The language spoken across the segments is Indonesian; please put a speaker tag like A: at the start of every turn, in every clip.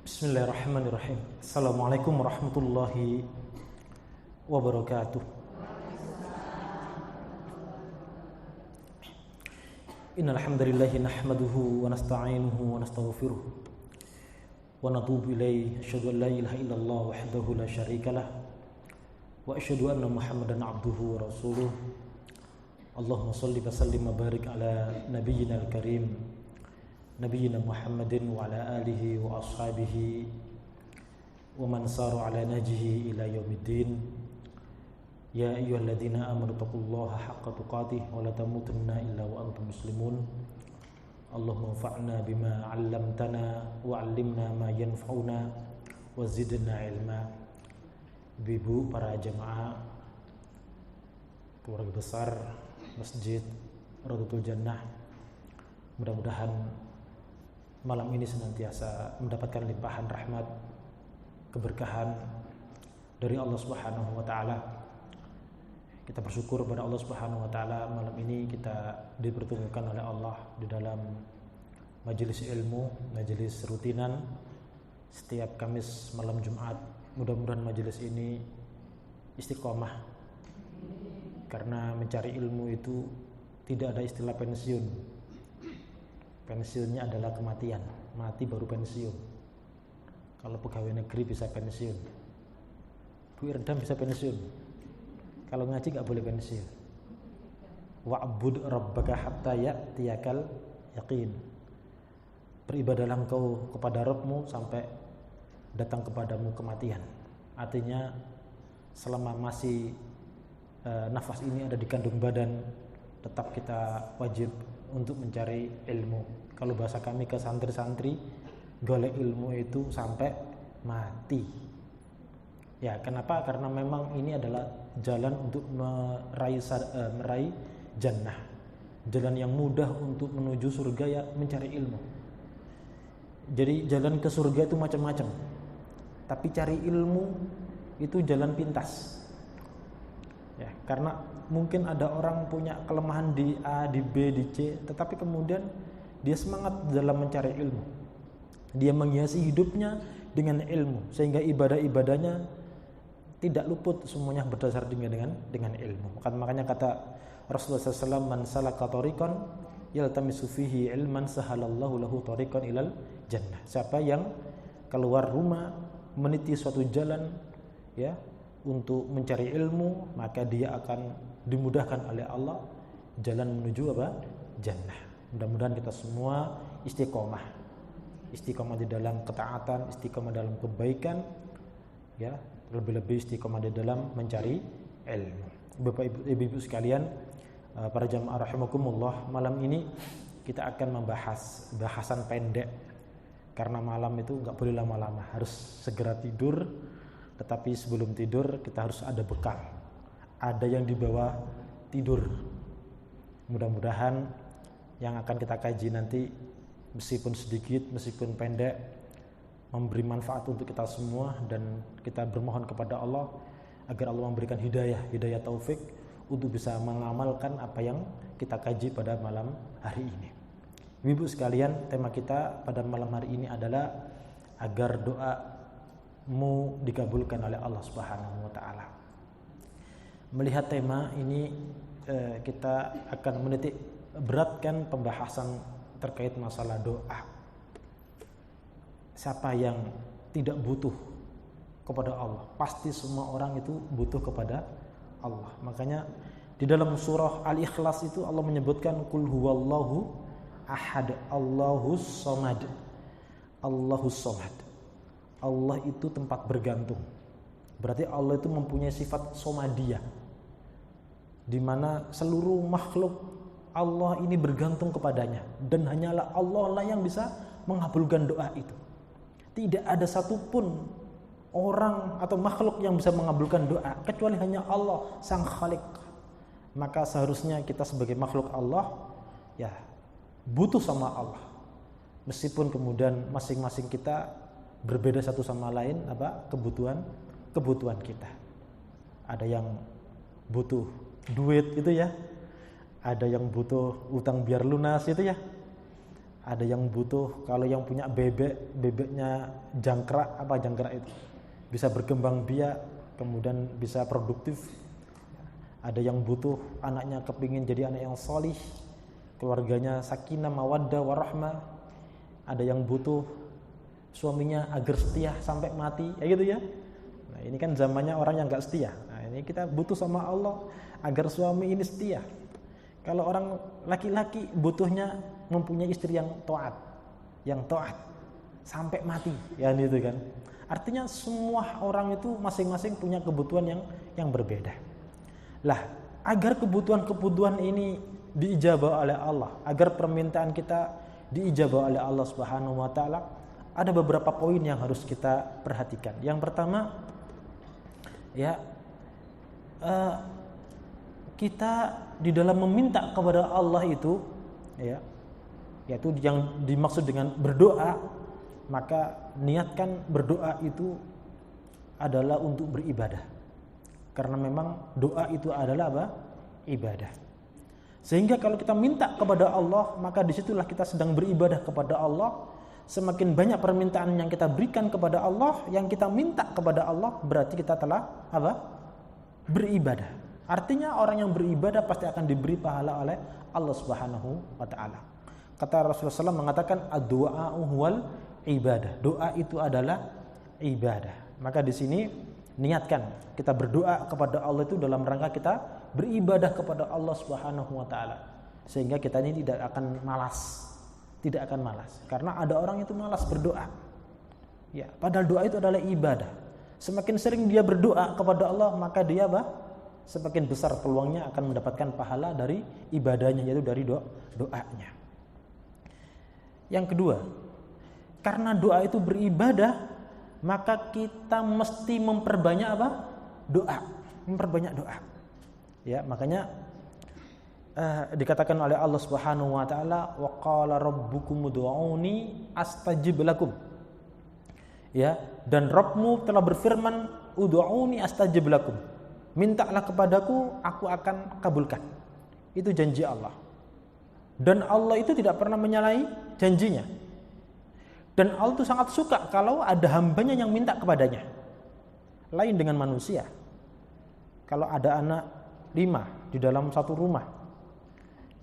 A: Bismillahirrahmanirrahim. Assalamualaikum warahmatullahi wabarakatuh. Innal hamdalillah nahmaduhu wa nasta'inuhu wa nastaghfiruh wa natubu ilayhi. Asyhadu an la ilaha illallah wahdahu la syarikalah wa asyhadu anna Muhammadan abduhu wa rasuluh. Allahumma shalli wa sallim wa barik ala nabiyyina al-karim Nabiyyina Muhammadin wa ala alihi wa ashabihi wa man saru ala najihi ila yaumiddin. Ya ayyuhalladzina amanu taqullaha haqqa tuqatih wa la tamutunna illa wa antum muslimun. Allahumma anfa'na bima 'allamtana wa 'allimna ma yanfa'una wa zidna ilma. Ibu, para jamaah keluarga besar Masjid Rawdatul Jannah, mudah-mudahan malam ini senantiasa mendapatkan limpahan rahmat, keberkahan dari Allah Subhanahu wa taala. Kita bersyukur kepada Allah Subhanahu wa taala, malam ini kita dipertemukan oleh Allah di dalam majelis ilmu, majelis rutinan setiap Kamis malam Jumat. Mudah-mudahan majelis ini istiqomah, karena mencari ilmu itu tidak ada istilah pensiun. Pensiunnya adalah kematian, mati baru pensiun. Kalau pegawai negeri bisa pensiun, Bu Irdam bisa pensiun. Kalau ngaji nggak boleh pensiun. Wa'bud rabbaka hatta ya'tiyakal yaqin. Beribadahlah engkau kepada Rabbmu sampai datang kepadamu kematian. Artinya selama masih nafas ini ada di kandung badan, tetap kita wajib untuk mencari ilmu. Kalau bahasa kami ke santri-santri, golek ilmu itu sampai mati. Ya, kenapa? Karena memang ini adalah jalan untuk meraih jannah. Jalan yang mudah untuk menuju surga ya mencari ilmu. Jadi jalan ke surga itu macam-macam. Tapi cari ilmu itu jalan pintas. Ya, karena mungkin ada orang punya kelemahan di A, di B, di C, tetapi kemudian dia semangat dalam mencari ilmu. Dia menghiasi hidupnya dengan ilmu, sehingga ibadah-ibadahnya tidak luput, semuanya berdasar dengan ilmu. Makanya kata Rasulullah SAW, man salaka tariqan yaltamisu fihi ilman sahalallahu lahu tariqan ilal jannah. Siapa yang keluar rumah meniti suatu jalan, ya, untuk mencari ilmu, maka dia akan dimudahkan oleh Allah jalan menuju apa? Jannah. Mudah-mudahan kita semua istiqomah di dalam ketaatan, istiqomah dalam kebaikan, ya, lebih-lebih istiqomah di dalam mencari ilmu. Bapak Ibu sekalian, para jamaah rahimakumullah, malam ini kita akan membahas bahasan pendek, karena malam itu nggak boleh lama-lama, harus segera tidur. Tetapi sebelum tidur kita harus ada bekal, ada yang dibawa tidur. Mudah-mudahan yang akan kita kaji nanti, meskipun sedikit, meskipun pendek, memberi manfaat untuk kita semua. Dan kita bermohon kepada Allah agar Allah memberikan hidayah taufik untuk bisa mengamalkan apa yang kita kaji pada malam hari ini. Ibu sekalian, tema kita pada malam hari ini adalah agar doamu dikabulkan oleh Allah Subhanahu wa taala. Melihat tema ini, kita akan menitik beratkan pembahasan terkait masalah doa. Siapa yang tidak butuh kepada Allah? Pasti semua orang itu butuh kepada Allah. Makanya di dalam surah Al-Ikhlas itu Allah menyebutkan qul huwallahu ahad, Allahus samad. Allahus samad. Allah itu tempat bergantung. Berarti Allah itu mempunyai sifat somadiyah, di mana seluruh makhluk Allah ini bergantung kepadanya, dan hanyalah Allah lah yang bisa mengabulkan doa itu. Tidak ada satupun orang atau makhluk yang bisa mengabulkan doa kecuali hanya Allah Sang Khalik. Maka seharusnya kita sebagai makhluk Allah, ya, butuh sama Allah. Meskipun kemudian masing-masing kita berbeda satu sama lain kebutuhan kita. Ada yang butuh duit itu ya, ada yang butuh utang biar lunas itu ya, Ada yang butuh, kalau yang punya bebeknya jangkrak, apa jangkrak itu, bisa berkembang biak, kemudian bisa produktif. Ada yang butuh, anaknya kepingin jadi anak yang solih, keluarganya sakinah, mawaddah, warahmah. Ada yang butuh suaminya agar setia sampai mati, ya gitu ya. Nah, ini kan zamannya orang yang gak setia. Nah, ini kita butuh sama Allah agar suami ini setia. Kalau orang laki-laki butuhnya mempunyai istri yang taat sampai mati, ya gitu kan. Artinya semua orang itu masing-masing punya kebutuhan yang berbeda. Lah, agar kebutuhan ini diijabah oleh Allah, agar permintaan kita diijabah oleh Allah Subhanahu wa taala, ada beberapa poin yang harus kita perhatikan. Yang pertama, ya, kita di dalam meminta kepada Allah itu, ya, yaitu yang dimaksud dengan berdoa, maka niatkan berdoa itu adalah untuk beribadah. Karena memang doa itu adalah apa? Ibadah. Sehingga kalau kita minta kepada Allah, maka disitulah kita sedang beribadah kepada Allah. Semakin banyak permintaan yang kita berikan kepada Allah, yang kita minta kepada Allah, berarti kita telah apa? Beribadah. Artinya orang yang beribadah pasti akan diberi pahala oleh Allah Subhanahu wa taala. Kata Rasulullah SAW mengatakan ad-du'a'u huwal ibadah. Doa itu adalah ibadah. Maka di sini niatkan kita berdoa kepada Allah itu dalam rangka kita beribadah kepada Allah Subhanahu wa taala. Sehingga kita ini tidak akan malas. Tidak akan malas. Karena ada orang itu malas berdoa. Ya, padahal doa itu adalah ibadah. Semakin sering dia berdoa kepada Allah, maka dia semakin besar peluangnya akan mendapatkan pahala dari ibadahnya, yaitu dari doanya. Yang kedua, karena doa itu beribadah, maka kita mesti memperbanyak apa? Doa, memperbanyak doa. Ya, makanya dikatakan oleh Allah Subhanahu wa taala, wa qala rabbukum ud'uuni astajib lakum. Ya, dan Rabbmu telah berfirman, ud'uuni astajib lakum. Mintalah kepadaku, aku akan kabulkan. Itu janji Allah. Dan Allah itu tidak pernah menyalahi janjinya. Dan Allah itu sangat suka kalau ada hambanya yang minta kepadanya. Lain dengan manusia. Kalau ada anak 5 di dalam satu rumah,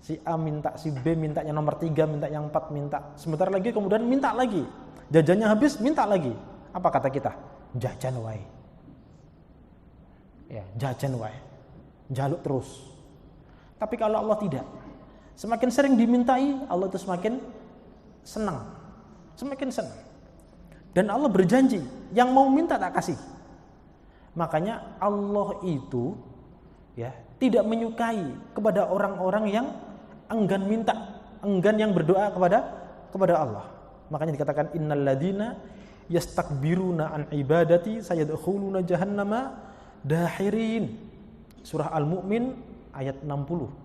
A: si A minta, si B mintanya nomor 3, minta yang 4, minta. Sebentar lagi kemudian minta lagi. Jajannya habis, minta lagi. Apa kata kita? Jajan wae. Ya, jajan wae. Jaluk terus. Tapi kalau Allah tidak. Semakin sering dimintai, Allah itu semakin senang. Semakin senang. Dan Allah berjanji, yang mau minta tak kasih. Makanya Allah itu ya tidak menyukai kepada orang-orang yang enggan minta, enggan yang berdoa kepada Allah. Makanya dikatakan innal ladzina yastakbiruna an ibadati sayadkhuluna jahannama dahirin. Surah Al-Mu'min ayat 60.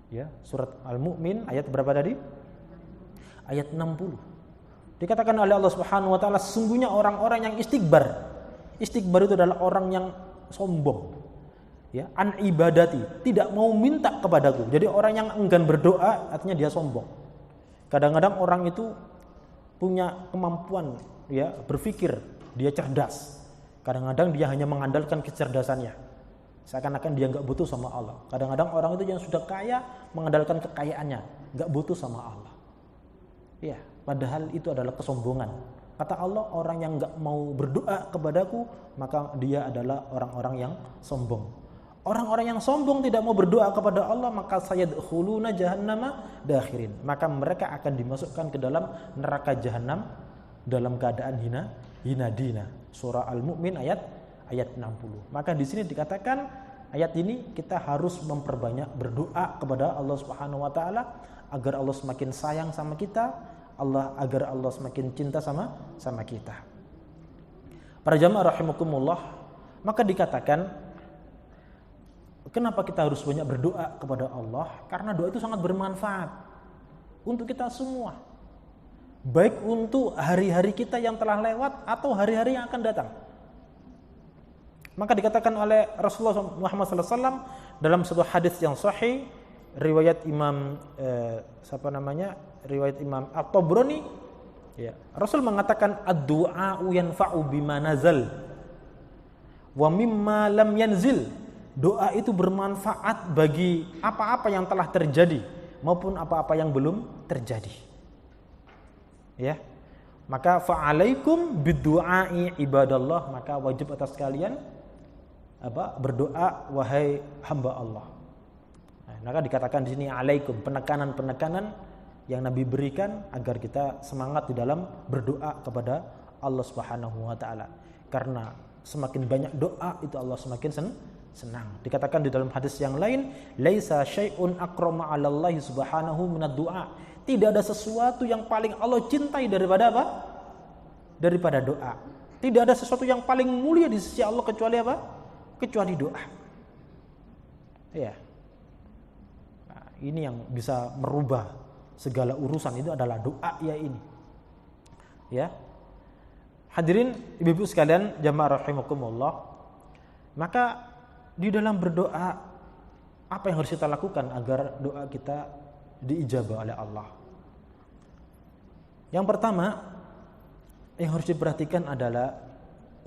A: Ya, surat Al-Mu'min ayat berapa tadi? Ayat 60. Dikatakan oleh Allah Subhanahu wa taala, sesungguhnya orang-orang yang istikbar. Istikbar itu adalah orang yang sombong. Ya, an ibadati, tidak mau minta kepadaku. Jadi orang yang enggan berdoa artinya dia sombong. Kadang-kadang orang itu punya kemampuan ya berpikir, dia cerdas. Kadang-kadang dia hanya mengandalkan kecerdasannya. Seakan-akan dia enggak butuh sama Allah. Kadang-kadang orang itu yang sudah kaya mengandalkan kekayaannya, enggak butuh sama Allah. Ya, padahal itu adalah kesombongan. Kata Allah, orang yang enggak mau berdoa kepadaku, maka dia adalah orang-orang yang sombong. Orang-orang yang sombong tidak mau berdoa kepada Allah, maka sayadkhuluna jahannama dakhirin. Maka mereka akan dimasukkan ke dalam neraka jahanam dalam keadaan hina dina. Surah Al-Mu'min ayat 60. Maka di sini dikatakan ayat ini kita harus memperbanyak berdoa kepada Allah Subhanahu wa taala agar Allah semakin sayang sama kita, agar Allah semakin cinta sama kita. Para jamaah rahimakumullah, maka dikatakan kenapa kita harus banyak berdoa kepada Allah? Karena doa itu sangat bermanfaat untuk kita semua. Baik untuk hari-hari kita yang telah lewat atau hari-hari yang akan datang. Maka dikatakan oleh Rasulullah Muhammad SAW dalam sebuah hadis yang sahih riwayat Imam riwayat Imam At-Tabrani, ya, Rasul mengatakan ad-du'a'u yanfa'u bima nazal wa mimma lam yanzil. Doa itu bermanfaat bagi apa-apa yang telah terjadi maupun apa-apa yang belum terjadi. Ya. Maka fa'alaikum bid-du'a'i ibadallah, maka wajib atas kalian berdoa wahai hamba Allah. Nah, maka dikatakan di sini alaikum, penekanan-penekanan yang Nabi berikan agar kita semangat di dalam berdoa kepada Allah Subhanahu wa taala. Karena semakin banyak doa itu Allah semakin senang. Dikatakan di dalam hadis yang lain, laisa syai'un akrama 'alallahi subhanahu minad du'a. Tidak ada sesuatu yang paling Allah cintai daripada apa? Daripada doa. Tidak ada sesuatu yang paling mulia di sisi Allah kecuali apa? Kecuali doa. Ya. Nah, ini yang bisa merubah segala urusan, itu adalah doa ya ini. Ya. Hadirin ibu-ibu sekalian, jamaah rahimakumullah. Maka di dalam berdoa, apa yang harus kita lakukan agar doa kita diijabah oleh Allah? Yang pertama yang harus diperhatikan adalah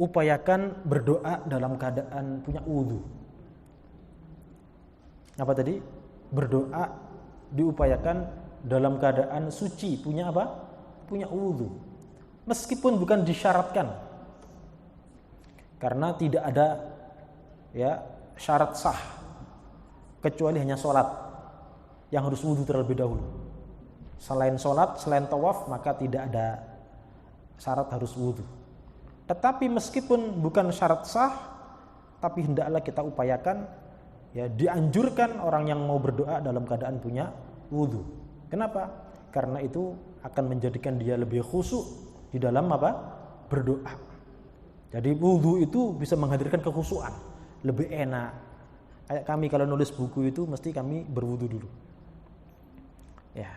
A: upayakan berdoa dalam keadaan punya wudu. Apa tadi? Berdoa diupayakan dalam keadaan suci, punya apa? Punya wudu. Meskipun bukan disyaratkan. Karena tidak ada ya syarat sah kecuali hanya sholat yang harus wudu terlebih dahulu. Selain sholat, selain tawaf, maka tidak ada syarat harus wudu. Tetapi meskipun bukan syarat sah, tapi hendaklah kita upayakan, ya, dianjurkan orang yang mau berdoa dalam keadaan punya wudu. Kenapa? Karena itu akan menjadikan dia lebih khusyuk di dalam apa? Berdoa. Jadi wudu itu bisa menghadirkan kekhusyukan, lebih enak. Kayak kami kalau nulis buku itu mesti kami berwudu dulu. Ya.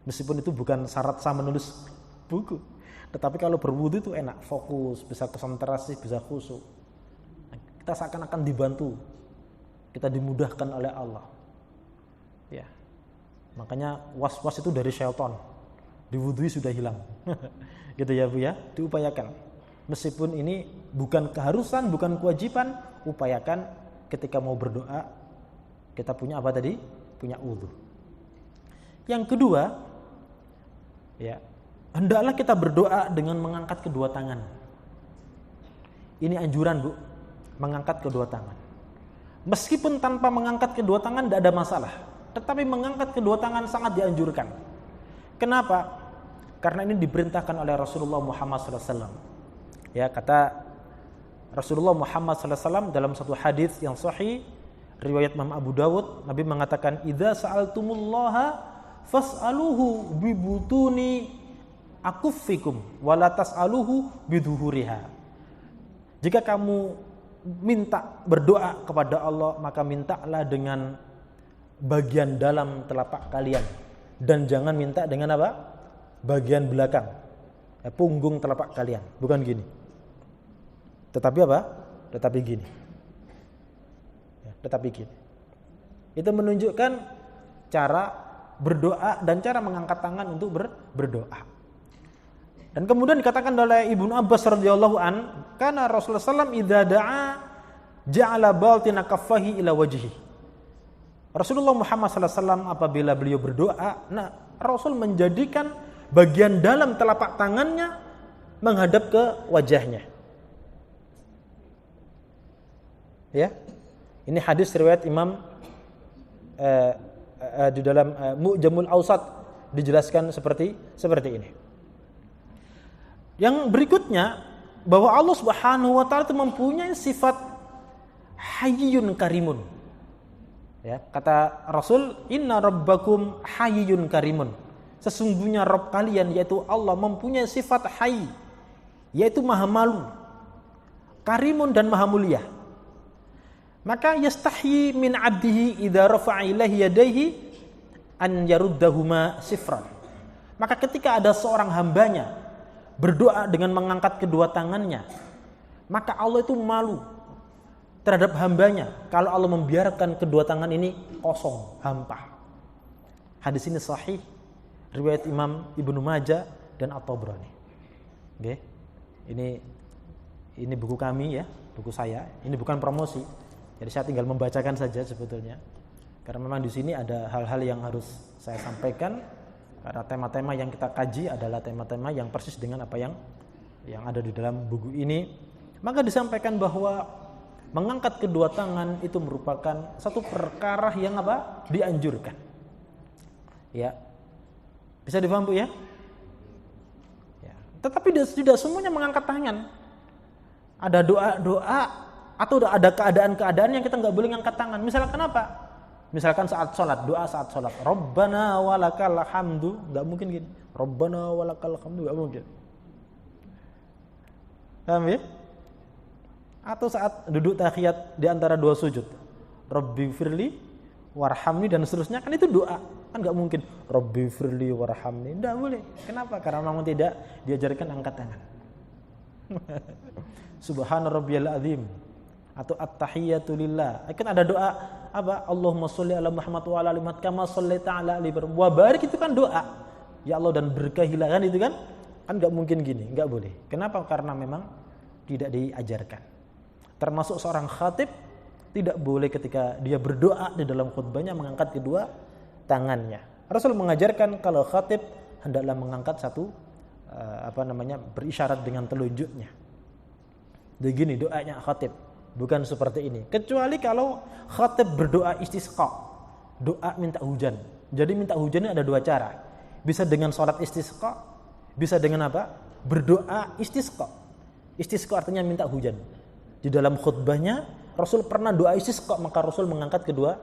A: Meskipun itu bukan syarat sah menulis buku, tetapi kalau berwudu itu enak, fokus, bisa konsentrasi, bisa khusyuk. Kita seakan-akan dibantu, kita dimudahkan oleh Allah. Ya, makanya was-was itu dari syaitan, diwudui sudah hilang. Gitu ya Bu ya, diupayakan. Meskipun ini bukan keharusan, bukan kewajiban, upayakan ketika mau berdoa kita punya apa tadi? Punya wudu. Yang kedua, ya, hendaklah kita berdoa dengan mengangkat kedua tangan. Ini anjuran Bu, mengangkat kedua tangan. Meskipun tanpa mengangkat kedua tangan tidak ada masalah, tetapi mengangkat kedua tangan sangat dianjurkan. Kenapa? Karena ini diperintahkan oleh Rasulullah Muhammad SAW. Ya, kata Rasulullah Muhammad SAW dalam satu hadis yang sahih riwayat Imam Abu Dawud, Nabi mengatakan, "Idza sa'altumullaha fas'aluhu bibutuni akuffikum wala tas'aluhu biduhuriha." Jika kamu minta berdoa kepada Allah, maka mintalah dengan bagian dalam telapak kalian dan jangan minta dengan apa? Bagian belakang, punggung telapak kalian, bukan gini. Tetapi apa? Tetapi gini. Ya, tetapi gini. Itu menunjukkan cara berdoa dan cara mengangkat tangan untuk berdoa. Dan kemudian dikatakan oleh Ibnu Abbas radhiyallahu an, karena Rasulullah SAW idza da'a ja'ala baltina kaffahi ila wajhi. Rasulullah Muhammad SAW apabila beliau berdoa, Rasul menjadikan bagian dalam telapak tangannya menghadap ke wajahnya. Ya. Ini hadis riwayat Imam di dalam Mu'jamul Awsat dijelaskan seperti ini. Yang berikutnya, bahwa Allah Subhanahu wa taala itu mempunyai sifat Hayyun Karimun. Ya, kata Rasul, "Inna rabbakum Hayyun Karimun." Sesungguhnya Rabb kalian yaitu Allah mempunyai sifat Hayy, yaitu Maha Malu, Karimun dan Maha Mulia. Maka yastahyi min 'abdihi idza rafa'a ilaihi yadayhi an yaruddahuma sifran. Maka ketika ada seorang hambanya berdoa dengan mengangkat kedua tangannya, maka Allah itu malu terhadap hambanya kalau Allah membiarkan kedua tangan ini kosong, hampa. Hadis ini sahih riwayat Imam Ibnu Majah dan At-Tabrani. Oke. Ini buku kami ya, buku saya. Ini bukan promosi. Jadi saya tinggal membacakan saja sebetulnya. Karena memang di sini ada hal-hal yang harus saya sampaikan, karena tema-tema yang kita kaji adalah tema-tema yang persis dengan apa yang ada di dalam buku ini. Maka disampaikan bahwa mengangkat kedua tangan itu merupakan satu perkara yang dianjurkan. Ya. Bisa dipaham Bu ya? Ya. Tetapi tidak semuanya mengangkat tangan. Ada doa-doa atau ada keadaan-keadaan yang kita nggak boleh ngangkat tangan. Misalkan apa? Misalkan saat sholat, doa saat sholat. Rabbana walakal hamdu. Nggak mungkin gini. Rabbana walakal hamdu. Nggak mungkin. Paham ya? Atau saat duduk tahiyat di antara dua sujud. Rabbi firli warhamni dan seterusnya. Kan itu doa. Kan nggak mungkin. Rabbi firli warhamni. Nggak boleh. Kenapa? Karena memang tidak diajarkan angkat tangan. Subhana rabbiyal azim. Atau at-tahiyyatu lillah. Kan ada doa apa? Allahumma sholli ala Muhammad wa ala ali Muhammad kama shallaita ala ali Ibrahim wa barik, itu kan doa. Ya Allah dan berkahilah, kan itu kan? Kan enggak mungkin gini, enggak boleh. Kenapa? Karena memang tidak diajarkan. Termasuk seorang khatib tidak boleh ketika dia berdoa di dalam khutbahnya mengangkat kedua tangannya. Rasul mengajarkan kalau khatib hendaklah mengangkat satu berisyarat dengan telunjuknya. Begini doanya khatib. Bukan seperti ini. Kecuali kalau khatib berdoa istisqa. Doa minta hujan. Jadi minta hujan ini ada dua cara. Bisa dengan sholat istisqa. Bisa dengan apa? Berdoa istisqa. Istisqa artinya minta hujan. Di dalam khutbahnya Rasul pernah doa istisqa, maka Rasul mengangkat kedua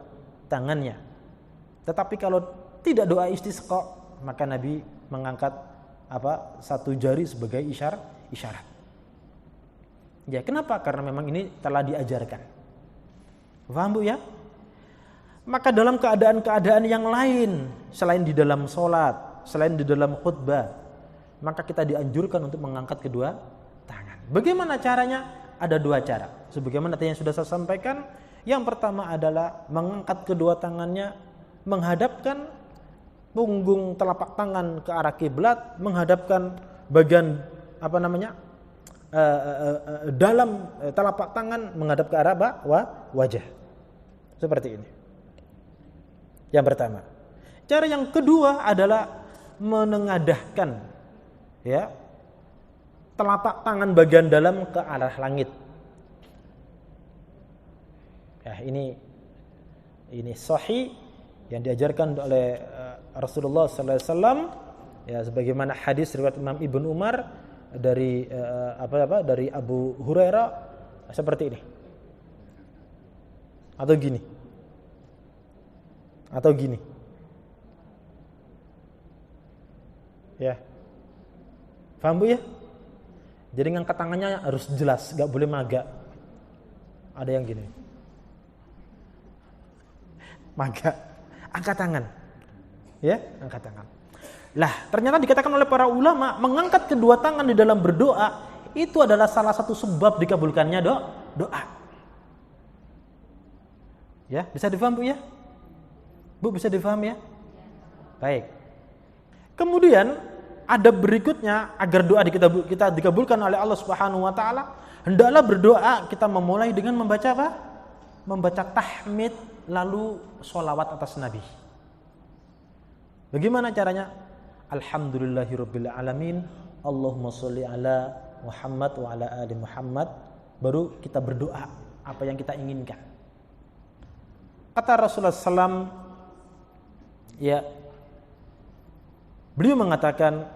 A: tangannya. Tetapi kalau tidak doa istisqa, maka Nabi mengangkat satu jari sebagai isyarat. Ya, kenapa? Karena memang ini telah diajarkan. Paham Bu ya? Maka dalam keadaan-keadaan yang lain, selain di dalam sholat, selain di dalam khutbah, maka kita dianjurkan untuk mengangkat kedua tangan. Bagaimana caranya? Ada dua cara. Sebagaimana tadi yang sudah saya sampaikan. Yang pertama adalah mengangkat kedua tangannya, menghadapkan punggung telapak tangan ke arah kiblat, menghadapkan bagian dalam telapak tangan menghadap ke arah wajah. Seperti ini. Yang pertama. Cara yang kedua adalah menengadahkan ya telapak tangan bagian dalam ke arah langit. Ya, ini sahih yang diajarkan oleh Rasulullah sallallahu alaihi wasallam ya, sebagaimana hadis riwayat Imam Ibnu Umar dari dari Abu Hurairah seperti ini. Atau gini. Ya. Paham Bu ya? Jadi ngangkat tangannya harus jelas, enggak boleh maga. Ada yang gini. Maga. Angkat tangan. Ya, angkat tangan. Lah, ternyata dikatakan oleh para ulama, mengangkat kedua tangan di dalam berdoa itu adalah salah satu sebab dikabulkannya doa. Ya, bisa difaham Bu ya? Bu, bisa difaham ya? Baik. Kemudian ada berikutnya, agar doa kita dikabulkan oleh Allah Subhanahu wa taala, hendaklah berdoa kita memulai dengan membaca apa? Membaca tahmid lalu sholawat atas Nabi. Bagaimana caranya? Alhamdulillahirabbil alamin. Allahumma sholli ala Muhammad wa ala ali Muhammad. Baru kita berdoa apa yang kita inginkan. Kata Rasulullah SAW, ya, beliau mengatakan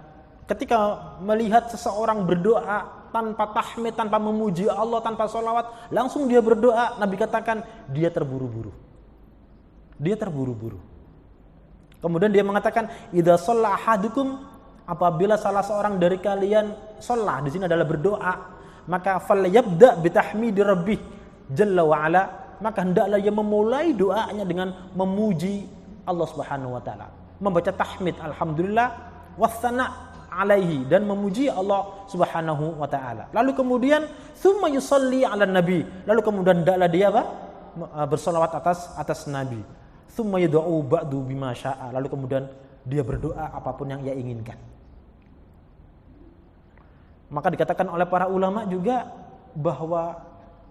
A: ketika melihat seseorang berdoa tanpa tahmid, tanpa memuji Allah, tanpa sholawat, langsung dia berdoa, Nabi katakan dia terburu-buru. Dia terburu-buru. Kemudian dia mengatakan, idza shalla ahadukum, apabila salah seorang dari kalian shalah, di sini adalah berdoa, maka falyabda bi tahmidi rabbih jalla wa ala, maka hendaklah ia memulai doanya dengan memuji Allah Subhanahu wa taala, membaca tahmid alhamdulillah wassana alaihi, dan memuji Allah Subhanahu wa taala. Lalu kemudian tsumma yusalli ala nabi, lalu kemudian hendaklah dia bersolawat atas nabi. Tsumma yad'u ba'du bima syaa, lalu kemudian dia berdoa apapun yang ia inginkan. Maka dikatakan oleh para ulama juga bahwa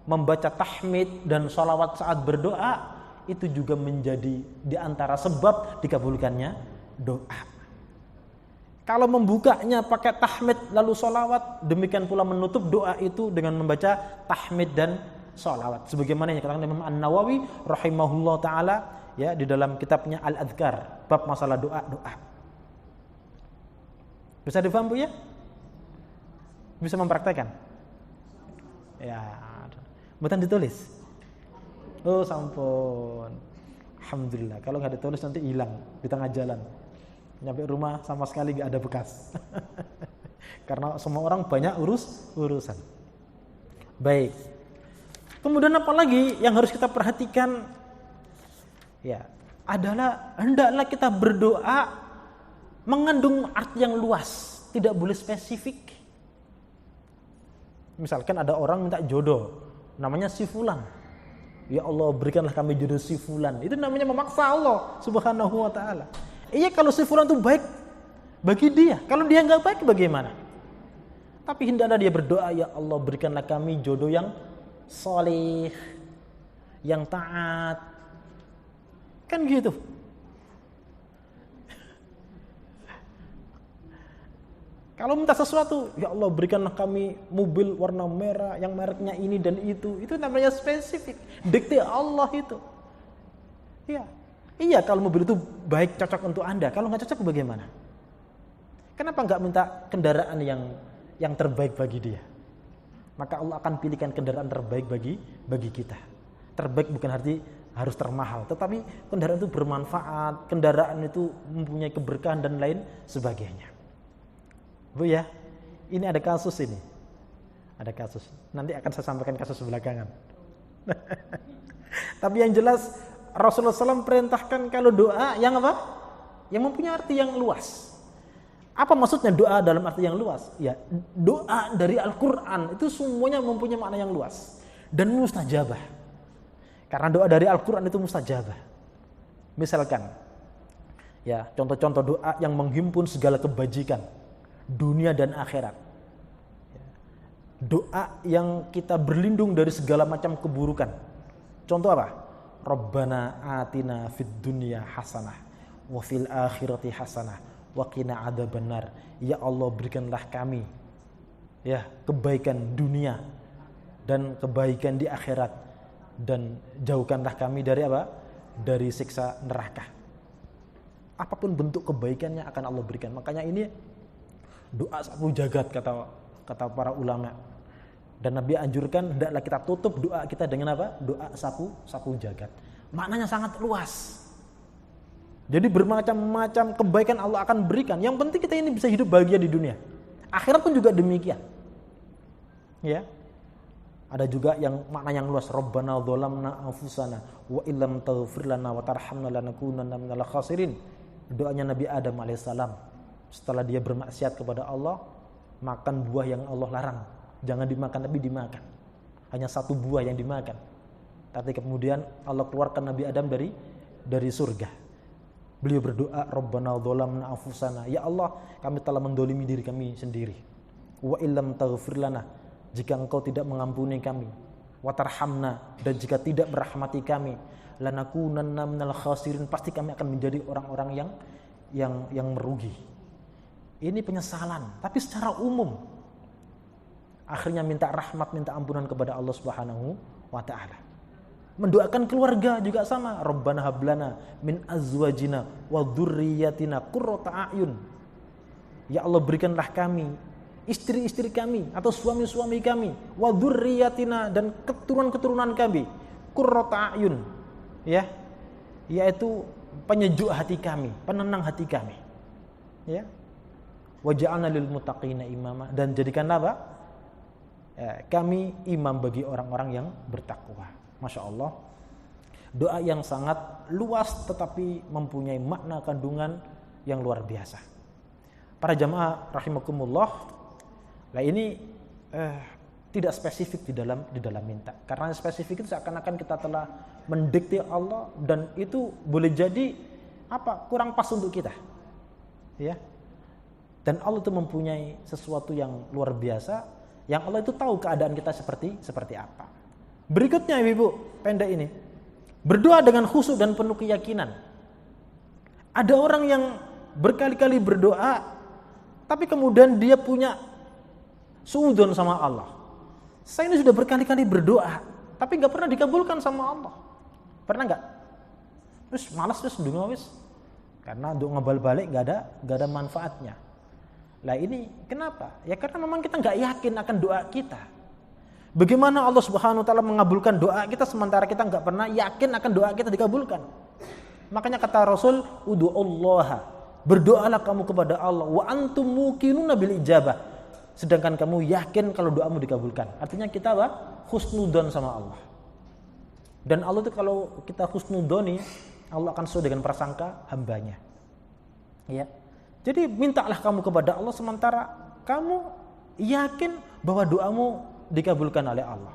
A: membaca tahmid dan sholawat saat berdoa itu juga menjadi di antara sebab dikabulkannya doa. Kalau membukanya pakai tahmid lalu sholawat, demikian pula menutup doa itu dengan membaca tahmid dan sholawat. Sebagaimana yang dikatakan Imam An-Nawawi rahimahullah ta'ala ya di dalam kitabnya Al-Adhkar bab masalah doa. Bisa difaham Bu ya? Bisa mempraktekkan? Ya, bukan ditulis. Oh, sampun. Alhamdulillah. Kalau nggak ditulis nanti hilang di tengah jalan. Nyampe rumah sama sekali nggak ada bekas. Karena semua orang banyak urusan. Baik. Kemudian apa lagi yang harus kita perhatikan? Ya, adalah hendaklah kita berdoa mengandung arti yang luas, tidak boleh spesifik. Misalkan ada orang minta jodoh, namanya si fulan. Ya Allah, berikanlah kami jodoh si fulan. Itu namanya memaksa Allah Subhanahu wa taala. Iya, kalau si fulan itu baik bagi dia. Kalau dia enggak baik bagaimana? Tapi hendaklah dia berdoa, ya Allah, berikanlah kami jodoh yang saleh, yang taat. Kan gitu. Kalau minta sesuatu, ya Allah berikanlah kami mobil warna merah yang mereknya ini dan itu namanya spesifik. Dikte Allah itu. Iya kalau mobil itu baik cocok untuk Anda. Kalau nggak cocok bagaimana? Kenapa nggak minta kendaraan yang terbaik bagi dia? Maka Allah akan pilihkan kendaraan terbaik bagi kita. Terbaik bukan arti harus termahal, tetapi kendaraan itu bermanfaat, kendaraan itu mempunyai keberkahan dan lain sebagainya. Bu ya, ini ada kasus ini. Ada kasus. Nanti akan saya sampaikan kasus belakangan. Tapi yang jelas Rasulullah SAW perintahkan kalau doa yang apa? Yang mempunyai arti yang luas. Apa maksudnya doa dalam arti yang luas? Ya, doa dari Al-Quran itu semuanya mempunyai makna yang luas. Dan mustajabah. Karena doa dari Al-Quran itu mustajabah. Misalkan, ya contoh-contoh doa yang menghimpun segala kebajikan dunia dan akhirat. Doa yang kita berlindung dari segala macam keburukan. Contoh apa? Rabbana atina fid dunya hasanah wa fil akhirati hasanah wa qina adzabannar. Ya Allah, berikanlah kami ya kebaikan dunia dan kebaikan di akhirat, dan jauhkanlah kami dari apa? Dari siksa neraka. Apapun bentuk kebaikannya akan Allah berikan. Makanya ini doa sapu jagat kata para ulama. Dan Nabi anjurkan hendaklah kita tutup doa kita dengan apa? Doa sapu jagat. Maknanya sangat luas. Jadi bermacam-macam kebaikan Allah akan berikan. Yang penting kita ini bisa hidup bahagia di dunia. Akhirat pun juga demikian. Ya. Ada juga yang makna yang luas. Rabbana dzalamna anfusana wa illam taghfir lana wa tarhamna lanakunanna minal khasirin. Doanya Nabi Adam alaihissalam. Setelah dia bermaksiat kepada Allah, makan buah yang Allah larang. Jangan dimakan, tapi dimakan. Hanya satu buah yang dimakan. Tapi kemudian Allah keluarkan Nabi Adam dari surga. Beliau berdoa, Rabbana dzalamna anfusana. Ya Allah, kami telah mendolimi diri kami sendiri. Wa illam taghfir lana, jika Engkau tidak mengampuni kami. Wa tarhamna, dan jika tidak merahmati kami, lanakunanna minal khasirin, pasti kami akan menjadi orang-orang yang merugi. Ini penyesalan, tapi secara umum. Akhirnya minta rahmat, minta ampunan kepada Allah Subhanahu wa taala. Mendoakan keluarga juga sama. Rabbana hablana min azwajina wa dzurriyyatina qurrata a'yun. Ya Allah, berikanlah kami, istri-istri kami atau suami-suami kami, wa dzurriyyatina, dan keturunan-keturunan kami, qurrata a'yun. Ya. Yaitu penyejuk hati kami, penenang hati kami. Ya. Waj'alna lil muttaqina imama, dan jadikanlah apa? Kami imam bagi orang-orang yang bertakwa. Masya Allah, doa yang sangat luas tetapi mempunyai makna kandungan yang luar biasa. Para jamaah rahimakumullah, nah ini tidak spesifik di dalam minta. Karena spesifik itu seakan-akan kita telah mendikte Allah, dan itu boleh jadi kurang pas untuk kita. Ya. Dan Allah itu mempunyai sesuatu yang luar biasa, yang Allah itu tahu keadaan kita seperti apa. Berikutnya Ibu, pendek ini. Berdoa dengan khusyuk dan penuh keyakinan. Ada orang yang berkali-kali berdoa, tapi kemudian dia punya suudzon sama Allah. Saya ini sudah berkali-kali berdoa, tapi nggak pernah dikabulkan sama Allah. Pernah nggak? Terus malas terus dungo wis. Karena untuk ngebal balik nggak ada manfaatnya. Lah ini kenapa? Ya karena memang kita nggak yakin akan doa kita. Bagaimana Allah Subhanahu Wa Taala mengabulkan doa kita sementara kita nggak pernah yakin akan doa kita dikabulkan? Makanya kata Rasul, "Ud'ullaha", berdoalah kamu kepada Allah, wa antum muqinuna bil ijabah, sedangkan kamu yakin kalau doamu dikabulkan. Artinya kita husnudzon sama Allah. Dan Allah itu kalau kita husnudzoni, Allah akan sesuai dengan prasangka hambanya. Ya. Jadi mintalah kamu kepada Allah sementara kamu yakin bahwa doamu dikabulkan oleh Allah.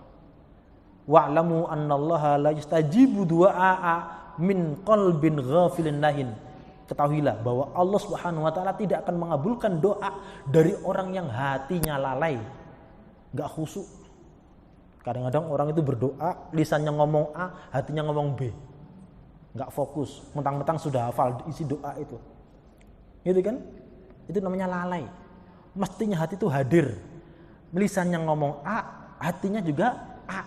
A: Wa'lamu annallaha la yastajibu du'a min qalbin ghafilin nahin. Ketahuilah bahwa Allah Subhanahu wa taala tidak akan mengabulkan doa dari orang yang hatinya lalai, enggak khusyuk. Kadang-kadang orang itu berdoa, lisannya ngomong A, hatinya ngomong B. Enggak fokus, mentang-mentang sudah hafal isi doa itu. Gitu kan? Itu namanya lalai. Mestinya hati itu hadir. Lisannya ngomong A, hatinya juga A.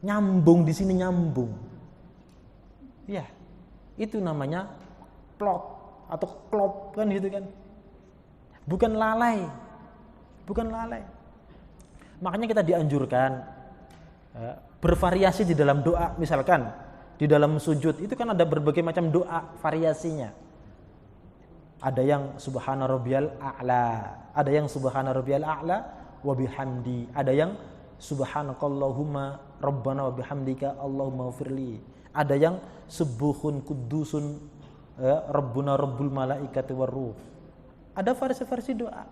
A: Nyambung di sini nyambung. Ya, itu namanya plot atau klop kan gitu kan. Bukan lalai. Bukan lalai. Makanya kita dianjurkan bervariasi di dalam doa. Misalkan di dalam sujud itu kan ada berbagai macam doa variasinya. Ada yang subhana rabbiyal a'la, ada yang subhana rabbiyal a'la wa bihamdi, ada yang subhanakallahumma rabbana wa bihamdika allahumma ghfirli. Ada yang subuhun kudusun rabbuna rabbul malaikati warruh. Ada variasi-variasi doa.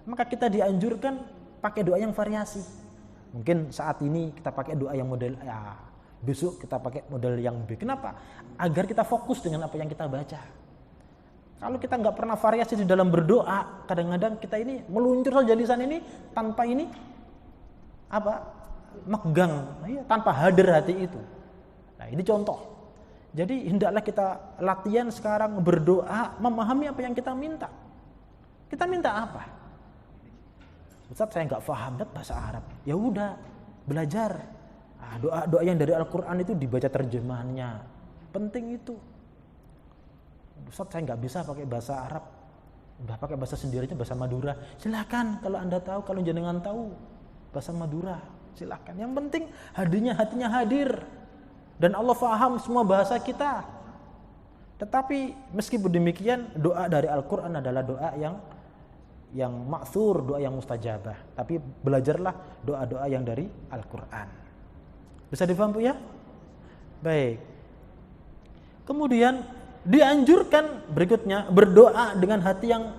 A: Maka kita dianjurkan pakai doa yang variasi. Mungkin saat ini kita pakai doa yang model A, besok kita pakai model yang B. Kenapa? Agar kita fokus dengan apa yang kita baca. Kalau kita nggak pernah variasi di dalam berdoa, kadang-kadang kita ini meluncur saja lisan ini tanpa ini megang, tanpa hadir hati itu. Nah ini contoh. Jadi hendaklah kita latihan sekarang berdoa, memahami apa yang kita minta. Kita minta apa? Ustaz saya nggak paham bahasa Arab. Ya udah belajar. Doa-doa yang dari Al-Quran itu dibaca terjemahannya. Penting itu. Ustaz saya nggak bisa pakai bahasa Arab. Udah pakai bahasa sendirinya, bahasa Madura. Silakan kalau Anda tahu, kalau jenengan tahu bahasa Madura, silakan. Yang penting hatinya hadir. Dan Allah faham semua bahasa kita. Tetapi meskipun demikian, doa dari Al-Quran adalah doa yang ma'thur, doa yang mustajabah. Tapi belajarlah doa-doa yang dari Al-Quran. Bisa difaham Bu ya? Baik. Kemudian dianjurkan berikutnya berdoa dengan hati yang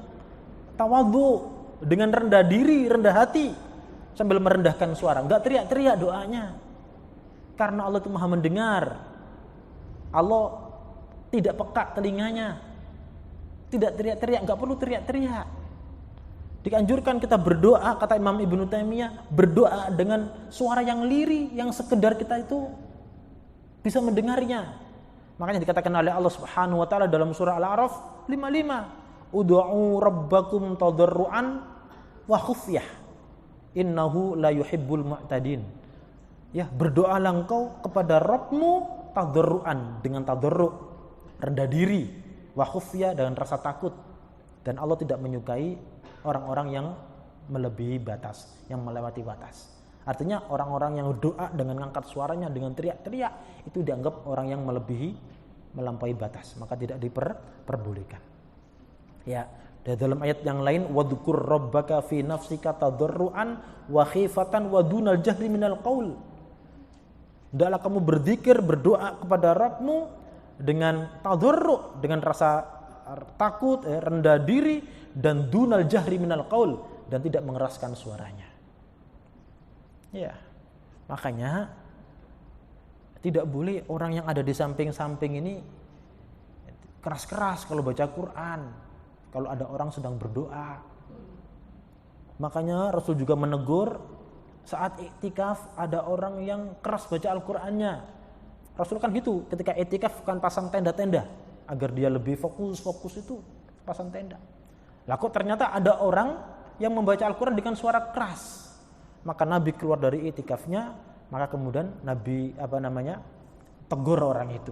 A: tawadhu, dengan rendah diri, rendah hati, sambil merendahkan suara. Enggak teriak-teriak doanya. Karena Allah itu Maha mendengar. Allah tidak peka telinganya. Tidak teriak-teriak, enggak perlu teriak-teriak. Dianjurkan kita berdoa, kata Imam Ibnu Taimiyah, berdoa dengan suara yang lirih, yang sekedar kita itu bisa mendengarnya. Makanya dikatakan oleh Allah Subhanahu wa taala dalam surah Al-A'raf 55, "Ud'u rabbakum tadarruan wa khufyah, innahu la yuhibbul mu'tadin." Ya, berdoalah engkau kepada Rabbmu tadarruan, dengan tadarru', rendah diri, wa khufyah, dengan rasa takut. Dan Allah tidak menyukai orang-orang yang melebihi batas, yang melewati batas. Artinya orang-orang yang doa dengan ngangkat suaranya, dengan teriak-teriak, itu dianggap orang yang melampaui batas, maka tidak diperbolehkan. Ya, dalam ayat yang lain, wadhkur rabbaka fi nafsika tadarruan wa khifatan wa dunal jahri minal qaul. Hendaklah kamu berzikir, berdoa kepada Rabbmu dengan tadarru', dengan rasa takut, rendah diri, dan dunal jahri minal qaul, dan tidak mengeraskan suaranya. Ya, makanya tidak boleh orang yang ada di samping-samping ini keras-keras kalau baca Quran. kalau ada orang sedang berdoa. Makanya Rasul juga menegur saat iktikaf ada orang yang keras baca Al-Qur'annya. Rasul kan gitu, ketika iktikaf kan pasang tenda-tenda agar dia lebih fokus itu pasang tenda. Lah kok ternyata ada orang yang membaca Al-Qur'an dengan suara keras. Maka Nabi keluar dari iktikafnya, maka kemudian Nabi tegur orang itu.